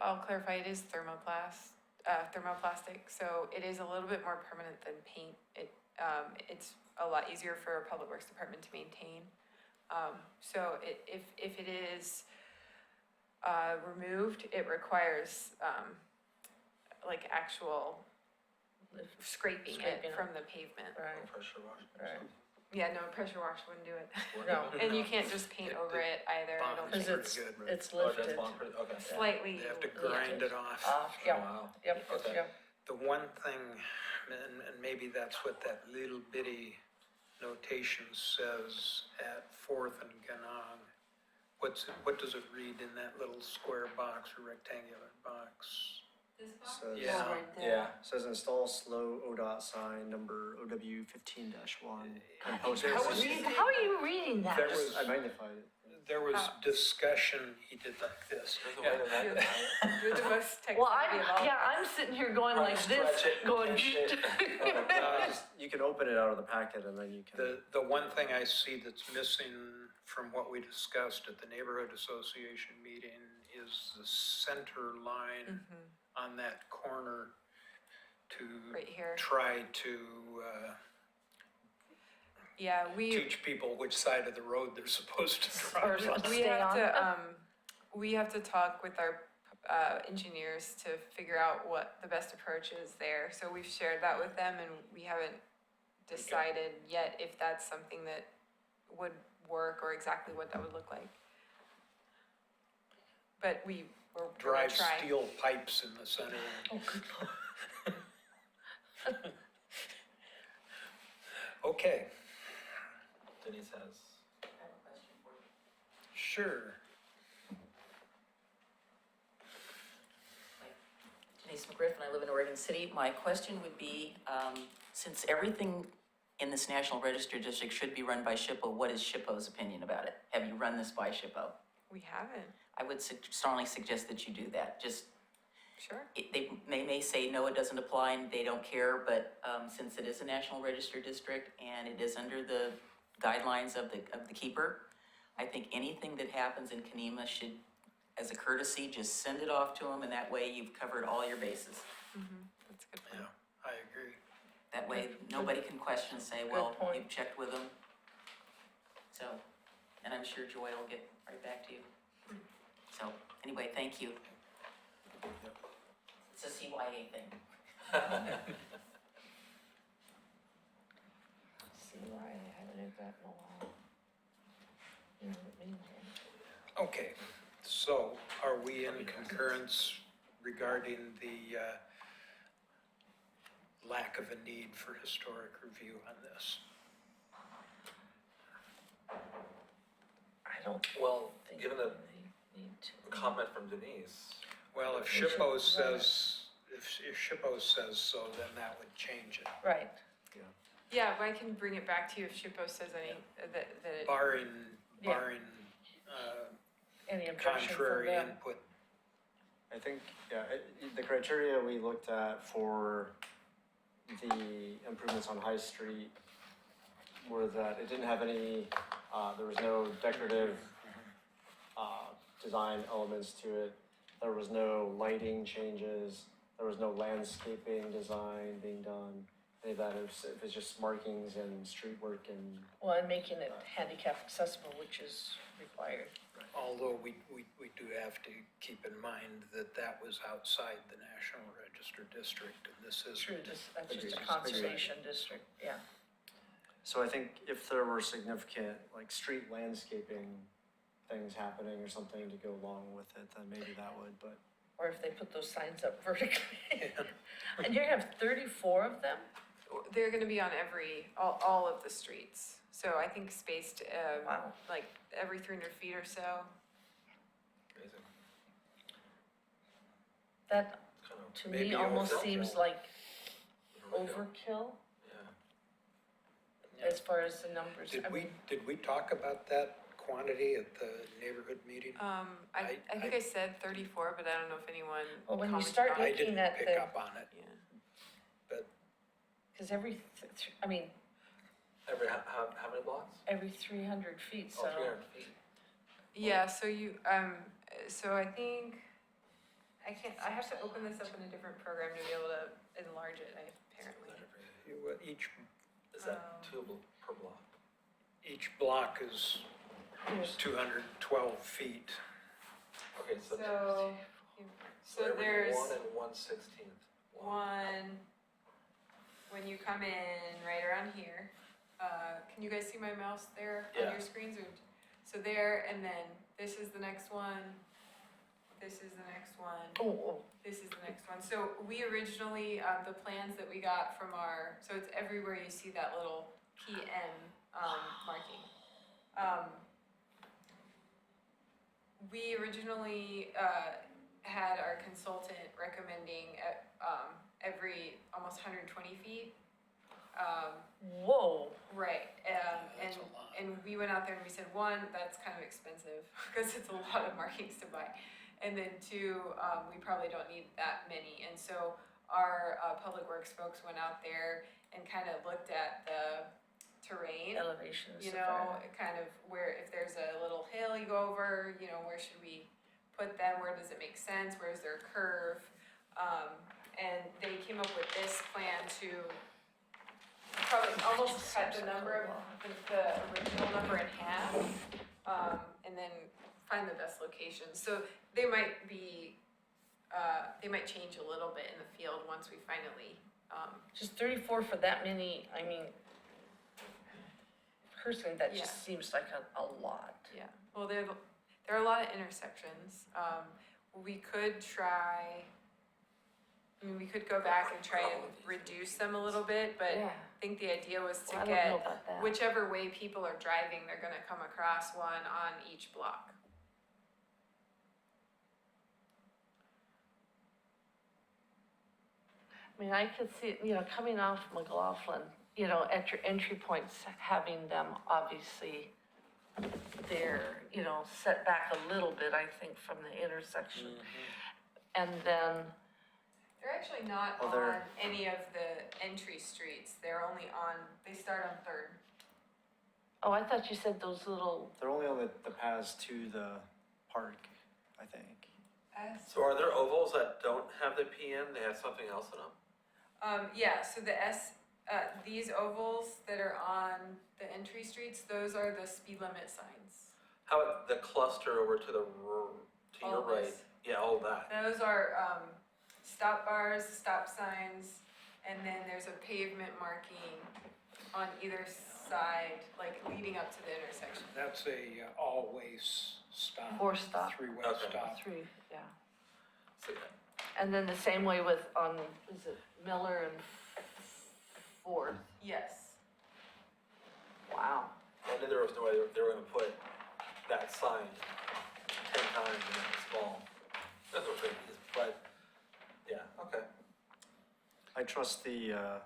Speaker 2: I'll clarify, it is thermoplastic, so it is a little bit more permanent than paint. It's a lot easier for a public works department to maintain. So if it is, removed, it requires, like actual scraping it
Speaker 7: Scraping it.
Speaker 2: from the pavement.
Speaker 7: Right,
Speaker 4: Pressure wash.
Speaker 7: right.
Speaker 2: Yeah, no, pressure wash wouldn't do it.
Speaker 7: No.
Speaker 2: And you can't just paint over it either, I don't
Speaker 1: Bonds
Speaker 2: think.
Speaker 7: Because
Speaker 1: pretty
Speaker 7: it's,
Speaker 1: good, right?
Speaker 7: it's
Speaker 4: Oh, it does
Speaker 7: lifted.
Speaker 4: bond pretty, okay.
Speaker 2: Slightly.
Speaker 1: They have to grind it off.
Speaker 7: Yep,
Speaker 4: Wow.
Speaker 7: yep,
Speaker 4: Okay.
Speaker 7: yep.
Speaker 1: The one thing, and maybe that's what that little bitty notation says at Fourth and Ganong. What does it read in that little square box or rectangular box?
Speaker 2: This box?
Speaker 8: Says,
Speaker 1: Yeah.
Speaker 7: Right there.
Speaker 4: Yeah.
Speaker 8: says install slow ODOT sign number OW 15-1 and post.
Speaker 1: There
Speaker 7: How
Speaker 1: was-
Speaker 7: are you reading that?
Speaker 1: There was,
Speaker 8: I magnified it.
Speaker 1: there was discussion, he did like this.
Speaker 11: There's a way to
Speaker 2: You're,
Speaker 11: that.
Speaker 2: you're the most tech
Speaker 7: Well,
Speaker 2: savvy of all.
Speaker 7: I'm sitting here going like this,
Speaker 11: Stretch it,
Speaker 7: going.
Speaker 11: pinch it.
Speaker 8: You can open it out of the packet and then you can.
Speaker 1: The one thing I see that's missing from what we discussed at the neighborhood association meeting is the center line on that corner to
Speaker 2: Right here.
Speaker 1: try to
Speaker 2: Yeah, we,
Speaker 1: teach people which side of the road they're supposed to
Speaker 7: Or
Speaker 1: drive on.
Speaker 2: we
Speaker 7: Stay
Speaker 2: have
Speaker 7: on
Speaker 2: to,
Speaker 7: it.
Speaker 2: we have to talk with our, engineers to figure out what the best approach is there. So we've shared that with them and we haven't decided yet if that's something that would work or exactly what that would look like. But we're gonna
Speaker 1: Drive
Speaker 2: try.
Speaker 1: steel pipes in the center.
Speaker 7: Oh, good Lord.
Speaker 1: Okay,
Speaker 4: Denise has.
Speaker 1: sure.
Speaker 6: Denise McGriffin, I live in Oregon City. My question would be, since everything in this National Register District should be run by SHPO, what is SHPO's opinion about it? Have you run this by SHPO?
Speaker 2: We haven't,
Speaker 6: I would strongly suggest that you do that. Just,
Speaker 2: sure.
Speaker 6: they may say, no, it doesn't apply and they don't care, but since it is a National Register District and it is under the guidelines of the keeper, I think anything that happens in Kenema should, as a courtesy, just send it off to them, and that way you've covered all your bases.
Speaker 2: That's a good
Speaker 1: Yeah,
Speaker 2: point.
Speaker 1: I agree.
Speaker 6: That way, nobody can question and say, well,
Speaker 7: point.
Speaker 6: you've checked with them. So, and I'm sure Joy will get right back to you. So, anyway, thank you. It's a CYA thing.
Speaker 7: See why I haven't had that in a while. You know what I mean?
Speaker 1: Okay, so are we in concurrence regarding the lack of a need for historic review on this?
Speaker 7: I don't
Speaker 11: Well,
Speaker 7: think
Speaker 11: given the
Speaker 7: they need to.
Speaker 11: comment from Denise,
Speaker 1: Well, if
Speaker 7: We should
Speaker 1: SHPO
Speaker 7: run
Speaker 1: says, if SHPO says so, then that would change it.
Speaker 7: Right,
Speaker 2: Yeah, but I can bring it back to you if SHPO says any, that it,
Speaker 1: Barring,
Speaker 7: Yeah.
Speaker 1: barring
Speaker 7: any objection from
Speaker 1: contrary
Speaker 7: them.
Speaker 1: input.
Speaker 8: I think, yeah, the criteria we looked at for the improvements on High Street were that it didn't have any, there was no decorative design elements to it. There was no lighting changes. There was no landscaping design being done. Any of that, if it's just markings and street work and,
Speaker 7: Well, and making it handicap accessible, which is required.
Speaker 1: Although we do have to keep in mind that that was outside the National Register District, and this is.
Speaker 7: True, that's just
Speaker 8: Agreed.
Speaker 7: a conservation district, yeah.
Speaker 8: so I think if there were significant, like, street landscaping things happening or something to go along with it, then maybe that would, but
Speaker 7: Or if they put those signs up vertically. And you're gonna have 34 of them?
Speaker 2: they're gonna be on all of the streets. So I think spaced,
Speaker 7: Wow.
Speaker 2: like every 300 feet or so.
Speaker 11: amazing.
Speaker 7: That,
Speaker 11: Kind of,
Speaker 7: to
Speaker 1: Maybe
Speaker 7: me, almost
Speaker 11: overkill.
Speaker 7: seems like
Speaker 11: overkill.
Speaker 7: overkill
Speaker 11: Yeah.
Speaker 7: as far as the numbers. I mean,
Speaker 1: Did we talk about that quantity at the neighborhood meeting?
Speaker 2: I think I said 34, but I don't know if anyone
Speaker 7: Well, when you
Speaker 2: commented
Speaker 7: start
Speaker 2: on
Speaker 1: I
Speaker 2: it.
Speaker 7: looking
Speaker 1: didn't
Speaker 7: at
Speaker 1: pick
Speaker 7: the-
Speaker 1: up on it,
Speaker 2: Yeah.
Speaker 1: but
Speaker 7: Cause every, I mean,
Speaker 11: Every, how many blocks?
Speaker 7: every 300 feet,
Speaker 11: Oh,
Speaker 7: so.
Speaker 11: 300 feet.
Speaker 2: Yeah, so you, so I think, I have to open this up in a different program to be able to enlarge it, apparently.
Speaker 1: each,
Speaker 11: Is that two per block?
Speaker 1: each block is
Speaker 7: Here's-
Speaker 1: 212 feet.
Speaker 11: Okay, so.
Speaker 2: So
Speaker 11: every
Speaker 2: there's
Speaker 11: 1 and 1/16.
Speaker 2: one, when you come in right around here, can you guys see my mouse there on
Speaker 11: Yeah.
Speaker 2: your screens? So there, and then this is the next one, this is the next one.
Speaker 7: Oh,
Speaker 2: This is the next one. So we originally, the plans that we got from so it's everywhere you see that little PM marking. We originally had our consultant recommending, every almost 120 feet.
Speaker 7: Whoa,
Speaker 2: Right,
Speaker 1: That's a lot.
Speaker 2: and we went out there and we said, one, that's kind of expensive, because it's a lot of markings to buy. And then two, we probably don't need that many, and so our, Public Works folks went out there and kind of looked at the terrain.
Speaker 7: elevations.
Speaker 2: You know, kind of where, if there's a little hill you go over, you know, where should we put them, where does it make sense, where's their curve? And they came up with this plan to probably almost cut the number of, the original number in half, and then find the best location. So they might be, they might change a little bit in the field once we finally,
Speaker 7: Just 34 for that many, I mean, personally, that
Speaker 2: Yeah.
Speaker 7: just seems like a lot.
Speaker 2: yeah, well, there are a lot of intersections. We could try, I mean, we could go back and try and reduce them a little bit, but
Speaker 7: Yeah.
Speaker 2: I think the idea was to
Speaker 7: Well, I don't know
Speaker 2: get
Speaker 7: about that.
Speaker 2: whichever way people are driving, they're gonna come across one on each block.
Speaker 7: I mean, I could see, you know, coming off McLaughlin, you know, at your entry points, having them obviously they're, you know, set back a little bit, I think, from the intersection. And then,
Speaker 2: They're actually not
Speaker 8: Oh,
Speaker 2: on
Speaker 8: they're-
Speaker 2: any of the entry streets, they're only on, they start on Third.
Speaker 7: oh, I thought you said those little,
Speaker 8: They're only on the paths to the park, I think.
Speaker 11: So are there ovals that don't have the PN, they have something else in them?
Speaker 2: Yeah, so the these ovals that are on the entry streets, those are the speed limit signs.
Speaker 11: How about the cluster over to to your
Speaker 2: All
Speaker 11: right?
Speaker 2: this.
Speaker 11: Yeah, all that.
Speaker 2: Those are, stop bars, stop signs, and then there's a pavement marking on either side, like leading up to the intersection.
Speaker 1: That's a always stop.
Speaker 7: Four stop.
Speaker 1: Three-way
Speaker 11: Okay.
Speaker 1: stop.
Speaker 7: three, yeah.
Speaker 11: So,
Speaker 7: And then the same way with, is it Miller and Fourth?
Speaker 2: Yes.
Speaker 7: Wow.
Speaker 11: I knew there was no way they were gonna put that sign 10 times in that small. That's what it is, but, yeah, okay.
Speaker 8: I trust the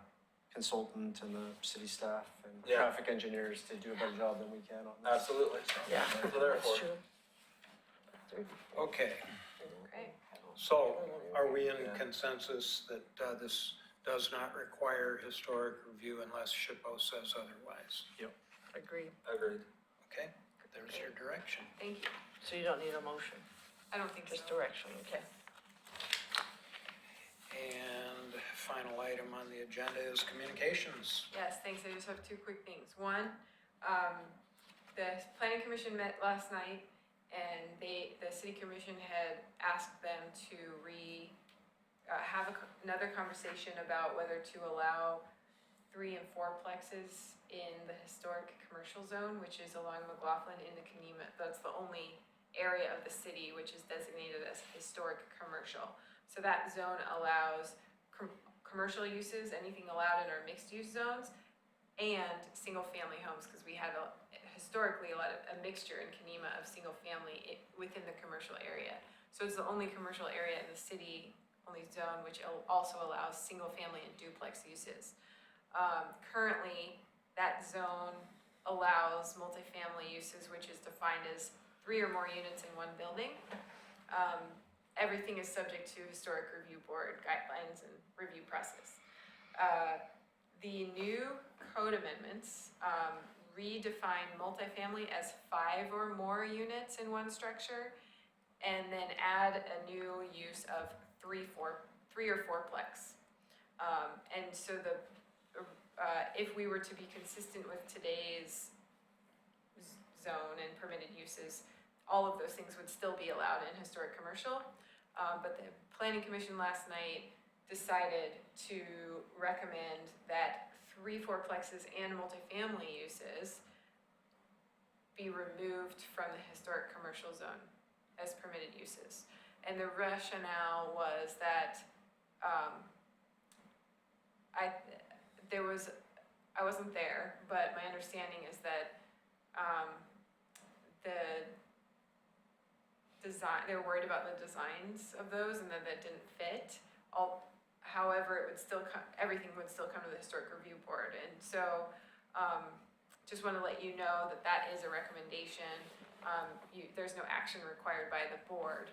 Speaker 8: consultant and the city staff and
Speaker 11: Yeah.
Speaker 8: traffic engineers to do a better job than we can on this.
Speaker 11: Absolutely.
Speaker 7: Yeah,
Speaker 11: That's what they're
Speaker 7: that's
Speaker 11: for.
Speaker 7: true.
Speaker 1: Okay,
Speaker 2: Great.
Speaker 1: so are we in
Speaker 11: Yeah.
Speaker 1: consensus that this does not require historic review unless SHPO says otherwise?
Speaker 7: Agreed.
Speaker 11: Agreed.
Speaker 1: Okay, there's your direction.
Speaker 2: Thank you.
Speaker 7: So you don't need a motion,
Speaker 2: I don't think so.
Speaker 7: just direction, okay.
Speaker 1: And final item on the agenda is communications.
Speaker 2: Yes, thanks. I just have two quick things. One, the planning commission met last night and the city commission had asked them to have another conversation about whether to allow 3 and 4 plexes in the historic commercial zone, which is along McLaughlin in the Kenema. That's the only area of the city which is designated as historic commercial. So that zone allows commercial uses, anything allowed in our mixed-use zones, and single-family homes, because we had historically a mixture in Kenema of single-family within the commercial area. So it's the only commercial area in the city, only zone, which also allows single-family and duplex uses. Currently, that zone allows multifamily uses, which is defined as 3 or more units in one building. Everything is subject to historic review board guidelines and review process. The new code amendments redefine multifamily as 5 or more units in one structure, and then add a new use of 3 or 4-plex. And so if we were to be consistent with today's zone and permitted uses, all of those things would still be allowed in historic commercial. But the planning commission last night decided to recommend that 3 4-plexes and multifamily uses be removed from the historic commercial zone as permitted uses. And the rationale was that, I wasn't there, but my understanding is that, the design, they were worried about the designs of those and that didn't fit. However, it would still everything would still come to the historic review board, and so, just wanna let you know that that is a recommendation. There's no action required by the board,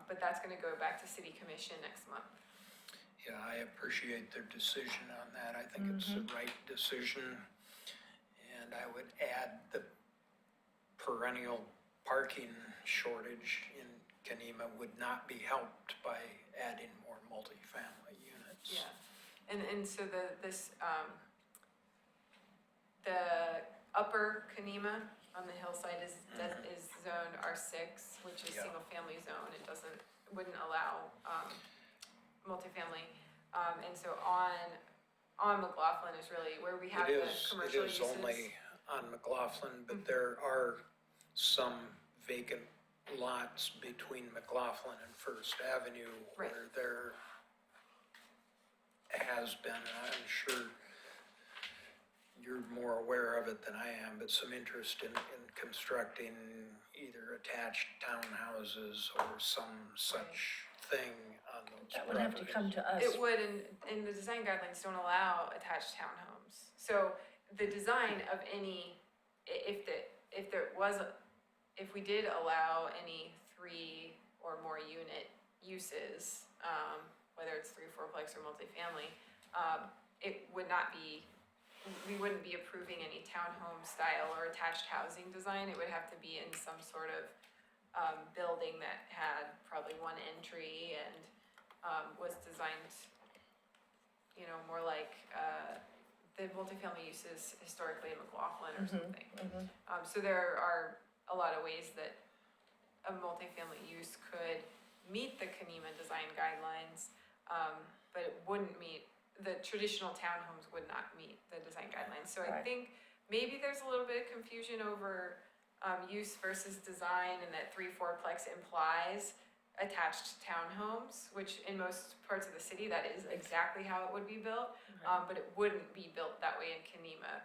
Speaker 2: but that's gonna go back to city commission next month.
Speaker 1: Yeah, I appreciate their decision on that. I think it's the right decision. And I would add the perennial parking shortage in Kenema would not be helped by adding more multifamily units.
Speaker 2: Yeah, and so the upper Kenema on the hillside is zoned R6, which is
Speaker 1: Yeah.
Speaker 2: single family zone. It wouldn't allow, multifamily. And so on McLaughlin is really where we have
Speaker 1: It
Speaker 2: the
Speaker 1: is,
Speaker 2: commercial
Speaker 1: it
Speaker 2: uses.
Speaker 1: is only on McLaughlin, but there are some vacant lots between McLaughlin and First Avenue
Speaker 2: Right.
Speaker 1: where there has been, and I'm sure you're more aware of it than I am, but some interest in constructing either attached townhouses or some such thing on those properties.
Speaker 7: That would have to come to us.
Speaker 2: It would, and the design guidelines don't allow attached townhomes. So the design of any, if we did allow any 3 or more unit uses, whether it's 3, 4plex or multifamily, it would not be, we wouldn't be approving any townhome style or attached housing design. It would have to be in some sort of building that had probably one entry and was designed, more like the multifamily uses historically in McLaughlin or something. So there are a lot of ways that a multifamily use could meet the Kenema design guidelines, but it wouldn't meet, the traditional townhomes would not meet the design guidelines. So I
Speaker 7: Right.
Speaker 2: think maybe there's a little bit of confusion over use versus design, and that 3, 4plex implies attached townhomes, which in most parts of the city, that is exactly how it would be built, but it wouldn't be built that way in Kenema.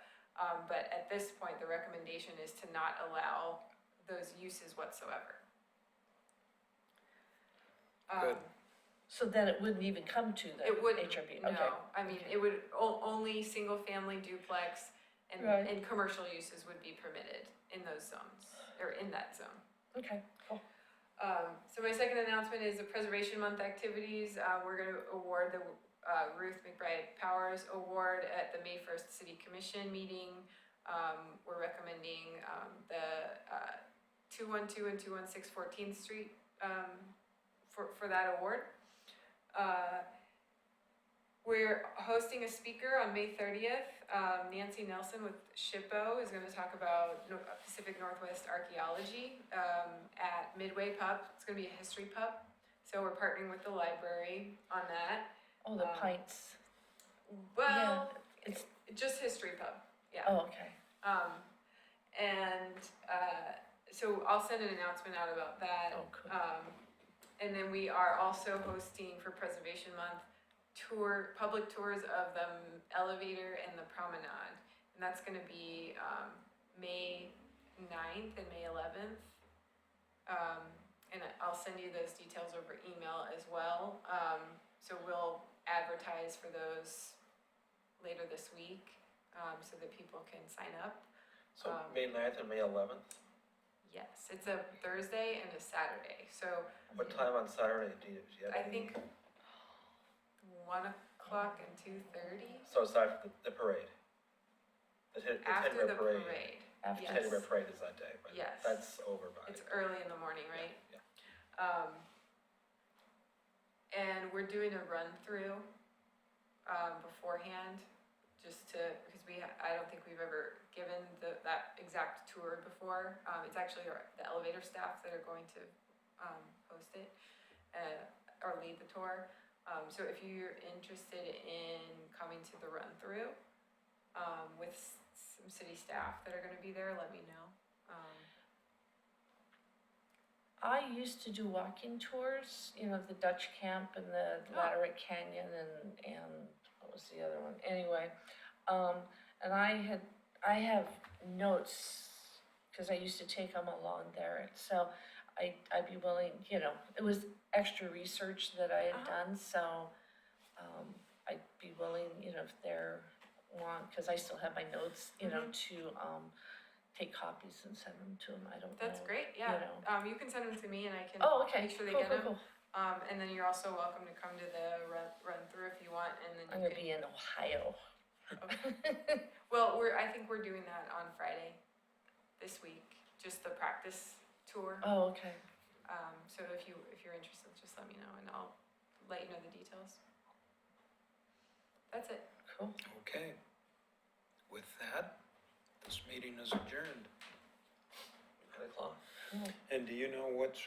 Speaker 2: But at this point, the recommendation is to not allow those uses whatsoever.
Speaker 1: Good.
Speaker 7: So then it wouldn't even come to the
Speaker 2: It wouldn't,
Speaker 7: HRB,
Speaker 2: no,
Speaker 7: okay.
Speaker 2: I mean, it would, only single-family duplex and,
Speaker 7: Right.
Speaker 2: and commercial uses would be permitted in those zones, or in that zone.
Speaker 7: Okay, cool.
Speaker 2: So my second announcement is the Preservation Month activities. We're gonna award the Ruth McBride Powers Award at the May 1st City Commission meeting. We're recommending the 212 and 216 14th Street for that award. We're hosting a speaker on May 30th. Nancy Nelson with SHPO is going to talk about Pacific Northwest archaeology at Midway Pub. It's going to be a history pub, so we're partnering with the library on that.
Speaker 7: Oh, the
Speaker 2: Um,
Speaker 7: pints,
Speaker 2: Well,
Speaker 7: it's,
Speaker 2: just history pub, yeah.
Speaker 7: oh, okay.
Speaker 2: So I'll send an announcement out about that.
Speaker 7: Oh, cool.
Speaker 2: And then we are also hosting for Preservation Month public tours of the elevator and the promenade. And that's gonna be, May 9th and May 11th. And I'll send you those details over email as well. So we'll advertise for those later this week, so that people can sign up.
Speaker 4: So May 9th and May 11th,
Speaker 2: Yes, it's a Thursday and a Saturday, so
Speaker 4: what time on Saturday do you have?
Speaker 2: I
Speaker 4: any-
Speaker 2: think 1:00 and 2:30
Speaker 4: So aside from the parade? The
Speaker 2: after
Speaker 4: Teddy
Speaker 2: the
Speaker 4: Bear Parade.
Speaker 2: parade.
Speaker 7: After.
Speaker 4: Teddy Bear Parade is that day, but
Speaker 2: Yes.
Speaker 4: that's over by.
Speaker 2: It's early in the morning, right?
Speaker 4: Yeah.
Speaker 2: And we're doing a run-through, beforehand, just to, because I don't think we've ever given that exact tour before. It's actually the elevator staff that are going to, host it, or lead the tour. So if you're interested in coming to the run-through, with some city staff that are gonna be there, let me know.
Speaker 7: I used to do walking tours, the Dutch Camp and the
Speaker 2: Oh.
Speaker 7: Laterit Canyon and what was the other one? Anyway, and I have notes, cause I used to take them along there. So I'd be willing, you know, it was extra research that I had
Speaker 2: Uh-huh.
Speaker 7: done, so, I'd be willing, you know, if they're cause I still have my notes, you know, to, take copies and send them to them, I don't know.
Speaker 2: That's great, yeah.
Speaker 7: know.
Speaker 2: You can send them to me and I can
Speaker 7: Oh, okay,
Speaker 2: make sure they
Speaker 7: cool,
Speaker 2: get
Speaker 7: cool,
Speaker 2: them.
Speaker 7: cool.
Speaker 2: And then you're also welcome to come to the run through if you want, and then
Speaker 7: I'm
Speaker 2: you
Speaker 7: gonna
Speaker 2: can.
Speaker 7: be in Ohio.
Speaker 2: Well, I think we're doing that on Friday this week, just the practice tour.
Speaker 7: Oh, okay,
Speaker 2: So if you're interested, just let me know and I'll let you know the details. That's it.
Speaker 7: cool.
Speaker 1: Okay. With that, this meeting is adjourned.
Speaker 11: 9 o'clock.
Speaker 1: And do you know what's